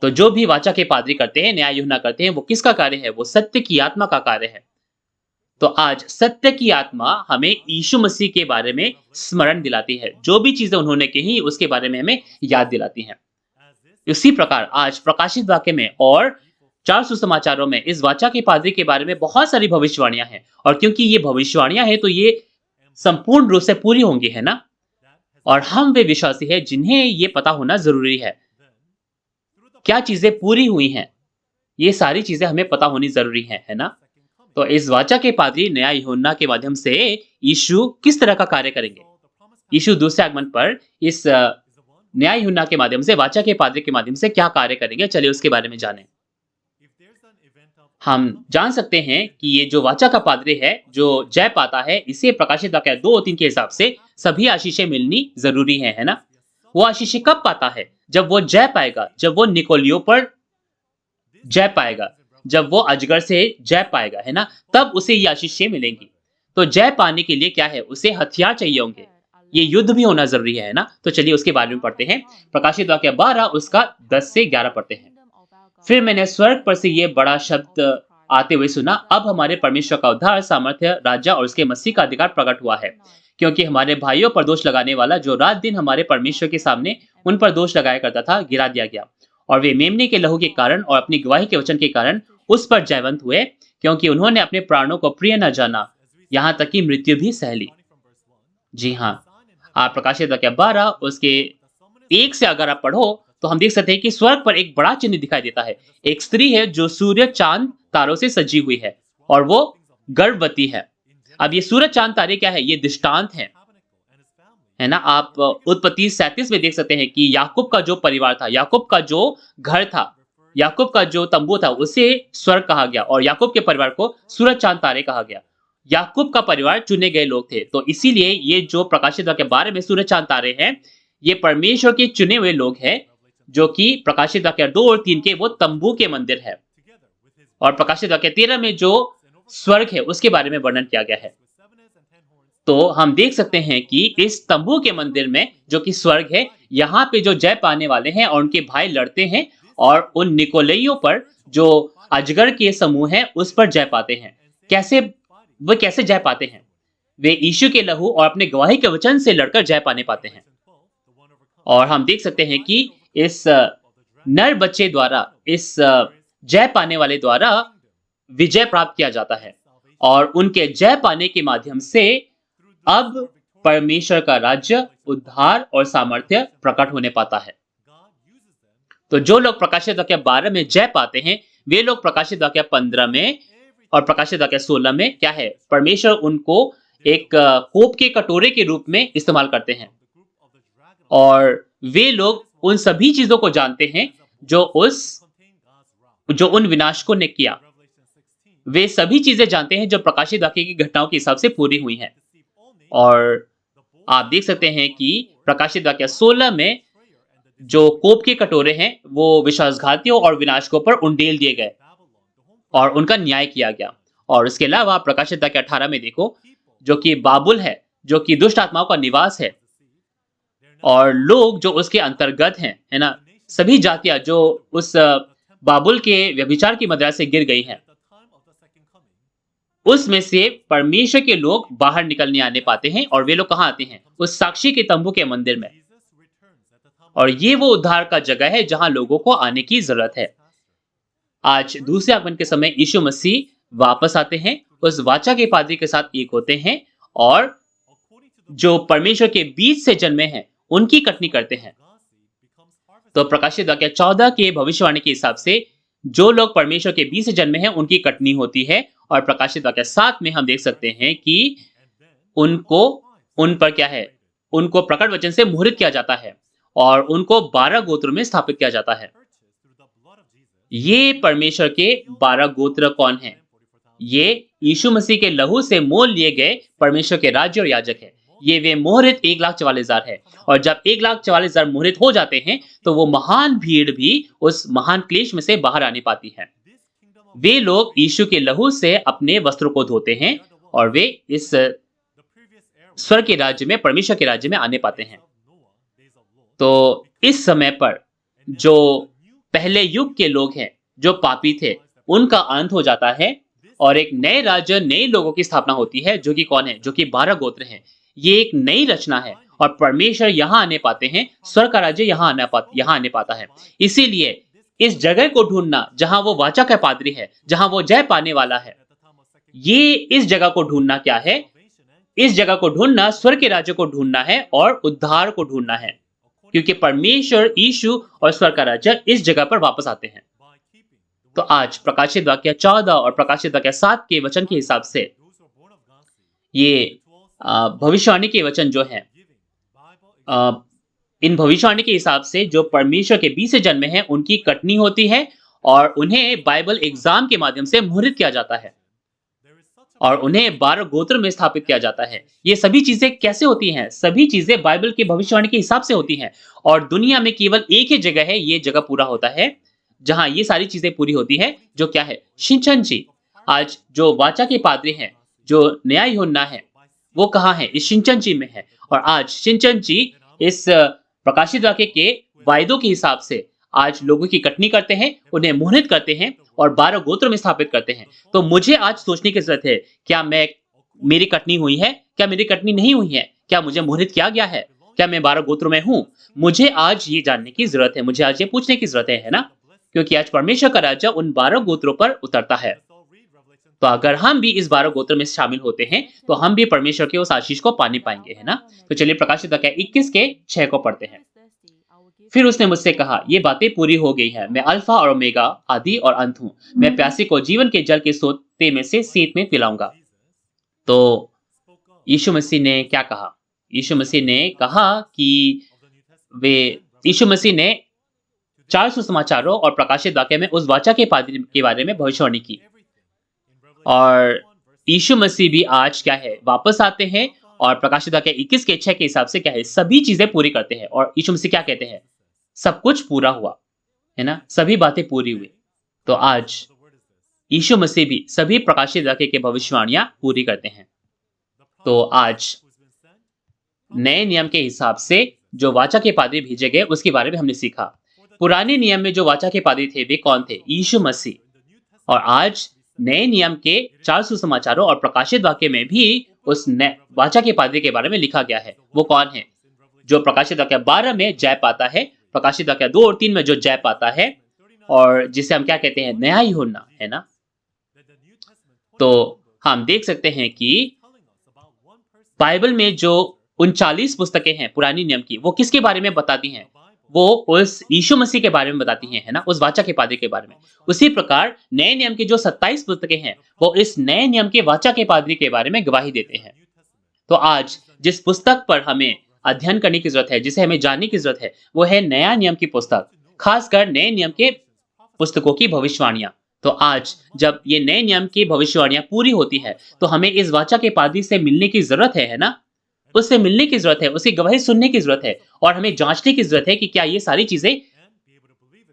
तो जो भी वाचा के पादरी करते हैं, नया यूहन्ना करते हैं, वो किसका कार्य है? वो सत्य की आत्मा का कार्य है। तो आज सत्य की आत्मा हमें यीशु मसीह के बारे में स्मरण दिलाती है, जो भी चीजें उन्होंने कही उसके बारे में हमें याद दिलाती हैं। इसी प्रकार आज प्रकाशित वाक्य में और 4 सुसमाचारों में इस वाचा के पादरी के बारे में बहुत सारी भविष्यवाणियां हैं और क्योंकि ये भविष्यवाणियां हैं तो ये संपूर्ण रूप से पूरी होंगी, है ना। और हम वे विश्वासी हैं जिन्हें ये पता होना ज़रूरी है, क्या चीज़ें पूरी हुई हैं। ये सारी चीज़ें हमें पता होनी ज़रूरी है ना? तो इस वाचा के पादरी नया यूहन्ना के माध्यम से यीशु किस तरह का कार्य करेंगे? यीशु दूसरे आगमन पर इस नया यूहन्ना के माध्यम से, वाचा के पादरी के माध्यम से क्या कार्य करेंगे? चलिए उसके बारे में जानें। हम जान सकते हैं कि ये जो वाचा का पादरी है, जो जय पाता है, इसे प्रकाशित वाक्य 2 और 3 के हिसाब से सभी आशीषें मिलनी ज़रूरी है ना? वो आशीषें कब पाता है? जब वो जय पाएगा, जब वो निकोलियों पर जय पाएगा, जब वो अजगर से जय पाएगा, है ना? तब उसे ये आशीषें मिलेंगी। तो जय पाने के लिए क्या है? उसे हथियार चाहिए होंगे। ये युद्ध भी होना ज़रूरी है ना? तो चलिए उसके बारे में पढ़ते हैं। प्रकाशित वाक्य 12 उसका 10 से 11 पढ़ते हैं। फिर मैंने स्वर्ग पर से ये बड़ा शब्द आते हुए सुना, अब हमारे परमेश्वर का उद्धार, सामर्थ्य, राज्य और उसके मसीह का अधिकार प्रकट हुआ है। क्योंकि हमारे भाइयों पर दोष लगाने वाला, जो रात दिन हमारे परमेश्वर के सामने उन पर दोष लगाया करता था, गिरा दिया गया। और वे मेमने के लहू के कारण और अपनी गवाही के वचन के कारण उस पर जयवंत हुए, क्योंकि उन्होंने अपने प्राणों को प्रिय न जाना, यहाँ तक कि मृत्यु भी सह ली। जी हाँ, आप प्रकाशित वाक्य 12 उसके 1 से अगर आप पढ़ो तो हम देख सकते हैं कि स्वर्ग पर एक बड़ा चिन्ह दिखाई देता है। एक स्त्री है जो सूर्य, चांद, तारों से सजी हुई है और वो गर्भवती है। अब ये सूरज, चांद, तारे क्या है? ये दृष्टांत है ना? आप उत्पत्ति 37 में देख सकते हैं कि याकूब का जो परिवार था, याकूब का जो घर था, याकूब का जो तंबू था, उसे स्वर्ग कहा गया और याकूब के परिवार को सूरज, चांद, तारे कहा गया। याकूब का परिवार चुने गए लोग थे, तो इसीलिए ये जो प्रकाशित वाक्य 12 में सूरज, चांद, तारे हैं, ये परमेश्वर के चुने हुए लोग हैं, जो कि प्रकाशित वाक्य 2 और 3 के वो तंबू के मंदिर है। और प्रकाशित वाक्य 13 में जो स्वर्ग है उसके बारे में वर्णन किया गया है। तो हम देख सकते हैं कि इस तंबू के मंदिर में, जो कि स्वर्ग है, यहाँ पे जो जय पाने वाले हैं और उनके भाई लड़ते हैं और उन निकोलइयों पर, जो अजगर के समूह है, उस पर जय पाते हैं। कैसे? वो कैसे जय पाते हैं? वे यीशु के लहू और अपने गवाही के वचन से लड़कर जय पाने पाते हैं। और हम देख सकते हैं कि इस नर बच्चे द्वारा, इस जय पाने वाले द्वारा विजय प्राप्त किया जाता है और उनके जय पाने के माध्यम से अब परमेश्वर का राज्य, उद्धार और सामर्थ्य प्रकट होने पाता है। तो जो लोग प्रकाशित वाक्य 12 में जय पाते हैं, वे लोग प्रकाशित वाक्य 15 में और प्रकाशित वाक्य 16 में क्या है? परमेश्वर उनको एक कोप के कटोरे के रूप में इस्तेमाल करते हैं और वे लोग उन सभी चीजों को जानते हैं जो उन विनाशकों ने किया। वे सभी चीजें जानते हैं जो प्रकाशित वाक्य की घटनाओं के हिसाब से पूरी हुई हैं। और आप देख सकते हैं कि प्रकाशित वाक्य 16 में जो कोप के कटोरे हैं, वो विश्वासघातियों और विनाशकों पर उंडेल दिए गए और उनका न्याय किया गया। और इसके अलावा प्रकाशित वाक्य 18 में देखो, जो कि बाबुल है, जो कि दुष्ट आत्माओं का निवास है, और लोग जो उसके अंतर्गत हैं, है ना? सभी जातियां जो उस बाबुल के व्यभिचार की मदिरा से गिर गई हैं, उसमें से परमेश्वर के लोग बाहर निकलने आने पाते हैं। और वे लोग कहाँ आते हैं? उस साक्षी के तंबू के मंदिर में। और ये वो उद्धार का जगह है जहां लोगों को आने की जरूरत है। आज दूसरे आगमन के समय यीशु मसीह वापस आते हैं, उस वाचा के पादरी के साथ एक होते हैं और जो परमेश्वर के बीज से जन्मे हैं उनकी कटनी करते हैं। तो प्रकाशित वाक्य 14 के भविष्यवाणी के हिसाब से जो लोग परमेश्वर के बीज से जन्मे हैं उनकी कटनी होती है। और प्रकाशित वाक्य 7 में हम देख सकते हैं कि उन पर क्या है? उनको प्रकट वचन से मुहरित किया जाता है और उनको 12 गोत्रों में स्थापित किया जाता है। ये परमेश्वर के 12 गोत्र कौन हैं? ये यीशु मसीह के लहू से मोल लिए गए परमेश्वर के राज्य और याजक है। ये वे मोहरित 1,44,000 है। और जब 1,44,000 मोहरित हो जाते हैं तो वो महान भीड़ भी उस महान क्लेश में से बाहर आने पाती है। वे लोग यीशु के लहू से अपने वस्त्रों को धोते हैं और वे इस स्वर्ग के राज्य में, परमेश्वर के राज्य में आने पाते हैं। तो इस समय पर जो पहले युग के लोग हैं, जो पापी थे, उनका अंत हो जाता है और एक नए राज्य, नए लोगों की स्थापना होती है, जो कि कौन है? जो कि 12 गोत्र हैं। ये एक नई रचना है और परमेश्वर यहाँ आने पाते हैं। स्वर्ग का राज्य यहाँ आने पाता है। इसीलिए इस जगह को ढूंढना जहां वो वाचा का पादरी है, जहां वो जय पाने वाला है, ये इस जगह को ढूंढना क्या है? इस जगह को ढूंढना स्वर्ग के राज्य को ढूंढना है और उद्धार को ढूंढना है, क्योंकि परमेश्वर, यीशु और स्वर्ग का राज्य इस जगह पर वापस आते हैं। तो आज प्रकाशित वाक्य 14 और प्रकाशित वाक्य 7 के वचन के हिसाब से ये भविष्यवाणी के वचन जो है, इन भविष्यवाणी के हिसाब से जो परमेश्वर के बीच से जन्मे हैं उनकी कटनी होती है और उन्हें बाइबल एग्जाम के माध्यम से मुहरित किया जाता है और उन्हें 12 गोत्र में स्थापित किया जाता है। ये सभी चीजें कैसे होती हैं? सभी चीजें बाइबल की भविष्यवाणी के हिसाब से होती हैं और दुनिया में केवल एक ही जगह है, ये जगह पूरा होता है जहां ये सारी चीजें पूरी होती है, जो क्या है? शिनचन जी। आज जो वाचा के पादरी हैं, जो नया यूहन्ना है, वो कहाँ है? इस शिनचन जी में है। और आज शिनचन जी इस प्रकाशित वाक्य के वायदों के हिसाब से आज लोगों की कटनी करते हैं, उन्हें मोहित करते हैं और 12 गोत्रों में स्थापित करते हैं। तो मुझे आज सोचने की जरूरत है, क्या मेरी कटनी हुई है? क्या मेरी कटनी नहीं हुई है? क्या मुझे मोहित किया गया है? क्या मैं 12 गोत्रों में हूँ? मुझे आज ये जानने की जरूरत है, मुझे आज ये पूछने की जरूरत है ना? क्योंकि आज परमेश्वर का राज्य उन 12 गोत्रों पर उतरता है। तो अगर हम भी इस 12 गोत्र में शामिल होते हैं, तो हम भी परमेश्वर के उस आशीष को पानी पाएंगे, है ना? तो चलिए प्रकाशित वाक्य 21 के 6 को पढ़ते हैं। फिर उसने मुझसे कहा, ये बातें पूरी हो गई है। मैं अल्फा और ओमेगा, आदि और अंत हूँ। मैं प्यासे को जीवन के जल के सोते में से सेत में पिलाऊंगा। तो यीशु मसीह ने क्या कहा? यीशु मसीह ने कहा कि यीशु मसीह ने 4 सुसमाचारों और प्रकाशित वाक्य में उस वाचा के पादरी के बारे में भविष्यवाणी की। और यीशु मसीह भी आज क्या है? वापस आते हैं और प्रकाशित वाक्य 21 के 6 के हिसाब से क्या है? सभी चीजें पूरी करते हैं। और यीशु मसीह क्या कहते हैं? सब कुछ पूरा हुआ, है ना? सभी बातें पूरी हुई। तो आज यीशु मसीह भी सभी प्रकाशित वाक्य के भविष्यवाणियां पूरी करते हैं। तो आज नए नियम के हिसाब से जो वाचा के पादरी भेजे गए उसके बारे में हमने सीखा। पुराने नियम में जो वाचा के पादरी थे वे कौन थे? यीशु मसीह। और आज नए नियम के 4 सुसमाचारों और प्रकाशित वाक्य में भी उस वाचा के पादरी के बारे में लिखा गया है। वो कौन है? जो प्रकाशित वाक्य 12 में जय पाता है, प्रकाशित वाक्य 2 और 3 में जो जय पाता है और जिसे हम क्या कहते हैं? नया यूहन्ना, है ना? तो हम देख सकते हैं कि बाइबल में जो 39 पुस्तकें हैं पुरानी नियम की, वो किसके बारे में बताती हैं? वो उस यीशु मसीह के बारे में बताती हैं, है ना? उस वाचा के पादरी के बारे में। उसी प्रकार नए नियम की जो 27 पुस्तकें हैं, वो इस नए नियम के वाचा के पादरी के बारे में गवाही देते हैं। तो आज जिस पुस्तक पर हमें अध्ययन करने की जरूरत है, जिसे हमें जानने की जरूरत है, वो है नया नियम की पुस्तक, खासकर नए नियम के पुस्तकों की भविष्यवाणियां। तो आज जब ये नए नियम की भविष्यवाणियां पूरी होती है, तो हमें इस वाचा के पादरी से मिलने की जरूरत है ना? उससे मिलने की जरूरत है, उसकी गवाही सुनने की जरूरत है और हमें जांचने की जरूरत है कि क्या ये सारी चीजें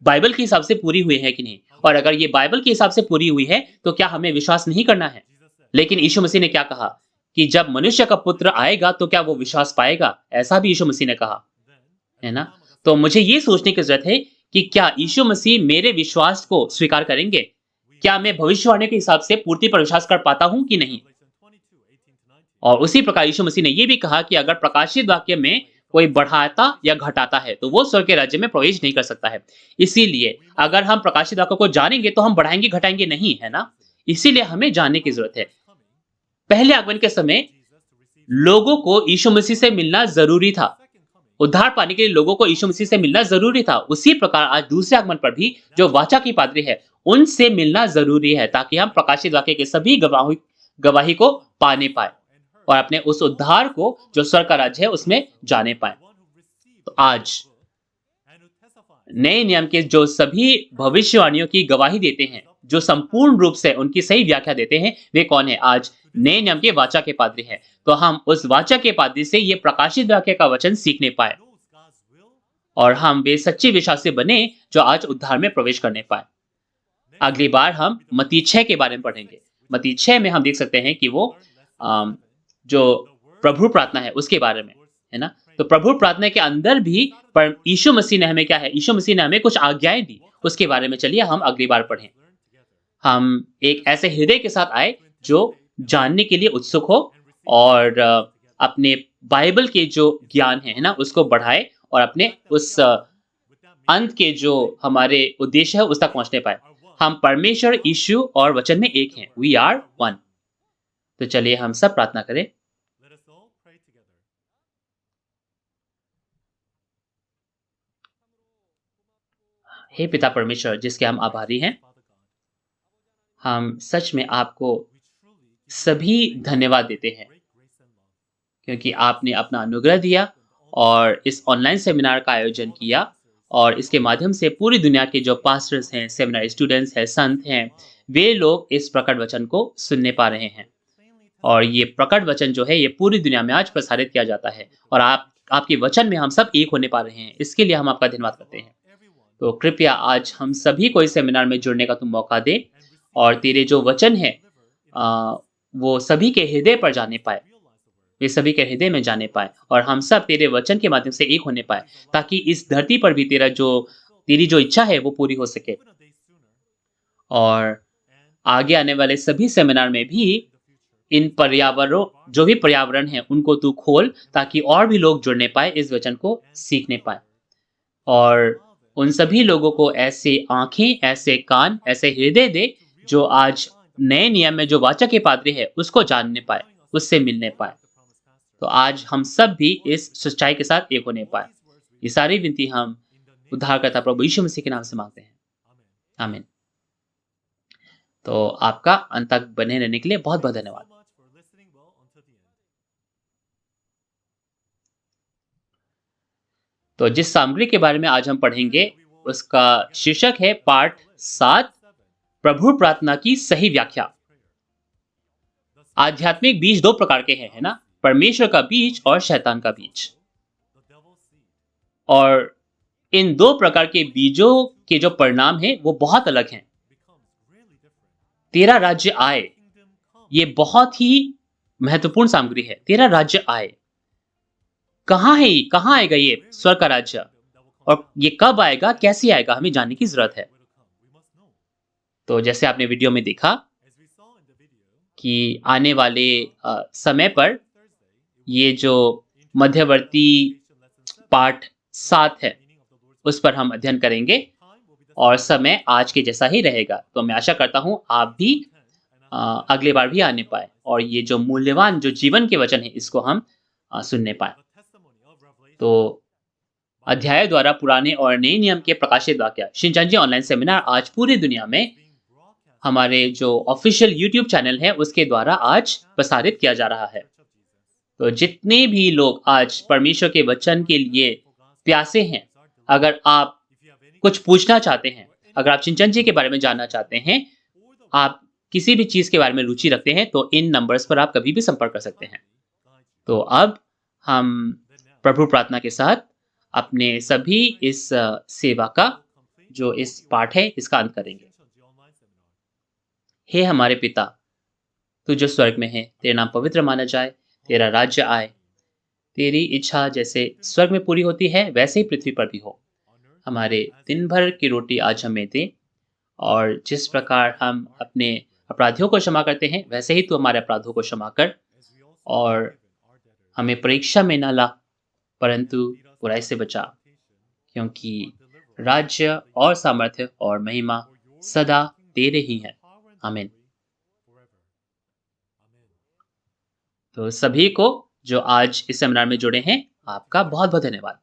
बाइबल के हिसाब से पूरी हुई है कि नहीं। और अगर ये बाइबल के हिसाब से पूरी हुई है, तो क्या हमें विश्वास नहीं करना है? लेकिन यीशु मसीह ने क्या कहा कि जब मनुष्य का पुत्र आएगा तो क्या वो विश्वास पाएगा? ऐसा भी यीशु मसीह ने कहा, है ना? तो मुझे ये सोचने की जरूरत है कि क्या यीशु मसीह मेरे विश्वास को स्वीकार करेंगे? क्या मैं भविष्यवाणी के हिसाब से पूर्ति पर विश्वास कर पाता हूं कि नहीं? और उसी प्रकार यीशु मसीह ने यह भी कहा कि अगर प्रकाशित वाक्य में कोई बढ़ाता या घटाता है, तो वो स्वर्ग के राज्य में प्रवेश नहीं कर सकता है। इसीलिए अगर हम प्रकाशित वाक्य को जानेंगे तो हम बढ़ाएंगे घटाएंगे नहीं, है ना? इसीलिए हमें जानने की जरूरत है। पहले आगमन के समय लोगों को यीशु मसीह से मिलना जरूरी था। उद्धार पाने के लिए लोगों को यीशु मसीह से मिलना जरूरी था। उसी प्रकार आज दूसरे आगमन पर भी जो वाचा की पादरी है, उनसे मिलना जरूरी है, ताकि हम प्रकाशित वाक्य के सभी गवाही को पाने पाए और अपने उस उद्धार को जो स्वर्ग का राज्य है उसमें जाने पाए। तो आज नए नियम के जो सभी भविष्यवाणियों की गवाही देते हैं, जो संपूर्ण रूप से उनकी सही व्याख्या देते हैं, वे कौन है? आज नए नियम के वाचा के पादरी हैं। तो हम उस वाचा के पादरी से ये प्रकाशित वाक्य का वचन सीखने पाए और हम वे सच्चे विश्वासी बने जो आज उद्धार में प्रवेश करने पाए। अगली बार हम मत्ती 6 के बारे में पढ़ेंगे। मत्ती 6 में हम देख सकते हैं कि वो जो प्रभु प्रार्थना है उसके बारे में, है ना? तो प्रभु प्रार्थना के अंदर भी यीशु मसीह ने हमें क्या है? यीशु मसीह ने हमें कुछ आज्ञाएं दी, उसके बारे में चलिए हम अगली बार पढ़ें। हम एक ऐसे हृदय के साथ आए जो जानने के लिए उत्सुक हो और अपने बाइबल के जो ज्ञान है ना, उसको बढ़ाए और अपने उस अंत के जो हमारे उद्देश्य है उस तक पहुंचने पाए। हम परमेश्वर, यीशु और वचन में एक हैं। We are one. तो चलिए हम सब प्रार्थना करें। हे पिता परमेश्वर जिसके हम आभारी हैं, हम सच में आपको सभी धन्यवाद देते हैं क्योंकि आपने अपना अनुग्रह दिया और इस ऑनलाइन सेमिनार का आयोजन किया और इसके माध्यम से पूरी दुनिया के जो पास्टर्स हैं, सेमिनार स्टूडेंट्स हैं, संत हैं, वे लोग इस प्रकट वचन को सुनने पा रहे हैं। और ये प्रकट वचन जो है ये पूरी दुनिया में आज प्रसारित किया जाता है और आपके वचन में हम सब एक होने पा रहे हैं। इसके लिए हम आपका धन्यवाद करते हैं। तो कृपया आज हम सभी को इस सेमिनार में जुड़ने का तुम मौका दे और तेरे जो वचन है अ, वो सभी के हृदय पर जाने पाए, वे सभी के हृदय में जाने पाए और हम सब तेरे वचन के माध्यम से एक होने पाए ताकि इस धरती पर भी तेरी जो इच्छा है वो पूरी हो सके। और आगे आने वाले सभी सेमिनार में भी इन पर्यावरणों जो भी पर्यावरण है उनको तू खोल ताकि और भी लोग जुड़ने पाए, इस वचन को सीखने पाए और उन सभी लोगों को ऐसे आंखें, ऐसे कान, ऐसे हृदय दे जो आज नए नियम में जो वाचा के पात्री है उसको जानने पाए, उससे मिलने पाए। तो आज हम सब भी इस सच्चाई के साथ एक होने पाए। ये सारी विनती हम उद्धारकर्ता प्रभु यीशु मसीह के नाम से मांगते हैं। आमीन। तो आपका अंत तक बने रहने के लिए बहुत बहुत धन्यवाद। तो जिस सामग्री के बारे में आज हम पढ़ेंगे उसका शीर्षक है पाठ 7, प्रभु प्रार्थना की सही व्याख्या। आध्यात्मिक बीज दो प्रकार के हैं, है ना? परमेश्वर का बीज और शैतान का बीज। और इन दो प्रकार के बीजों के जो परिणाम हैं वो बहुत अलग हैं। तेरा राज्य आए, ये बहुत ही महत्वपूर्ण सामग्री है। तेरा राज्य आए, कहाँ है ये? कहाँ आएगा ये स्वर्ग का राज्य? और ये कब आएगा, कैसे आएगा, हमें जानने की जरूरत है। तो जैसे आपने वीडियो में देखा कि आने वाले समय पर ये जो मध्यवर्ती पाठ 7 है उस पर हम अध्ययन करेंगे और समय आज के जैसा ही रहेगा। तो मैं आशा करता हूं आप भी अगले बार भी आने पाए और ये जो मूल्यवान जो जीवन के वचन है इसको हम सुनने पाए। तो अध्याय द्वारा पुराने और नए नियम के प्रकाशित वाक्य शिनचैनजी ऑनलाइन सेमिनार आज पूरी दुनिया में हमारे जो ऑफिशियल यूट्यूब चैनल है उसके द्वारा आज प्रसारित किया जा रहा है। तो जितने भी लोग आज परमेश्वर के वचन के लिए प्यासे हैं, अगर आप कुछ पूछना चाहते हैं, अगर आप चिंचन के बारे में जानना चाहते हैं, आप किसी भी चीज के बारे में रुचि रखते हैं, तो इन नंबर्स पर आप कभी भी संपर्क कर सकते हैं। तो अब हम प्रभु प्रार्थना के साथ अपने सभी इस सेवा का जो इस पाठ है इसका अंत करेंगे। हे हमारे पिता, तू जो स्वर्ग में है, तेरा नाम पवित्र माना जाए, तेरा राज्य आए, तेरी इच्छा जैसे स्वर्ग में पूरी होती है वैसे ही पृथ्वी पर भी हो। हमारे दिन भर की रोटी आज हमें दे और जिस प्रकार हम अपने अपराधियों को क्षमा करते हैं वैसे ही तू हमारे अपराधों को क्षमा कर और हमें परीक्षा में न ला परंतु बुराई से बचा, क्योंकि राज्य और सामर्थ्य और महिमा सदा तेरे ही हैं। आमीन। तो सभी को जो आज इस सेमिनार में जुड़े हैं आपका बहुत बहुत धन्यवाद।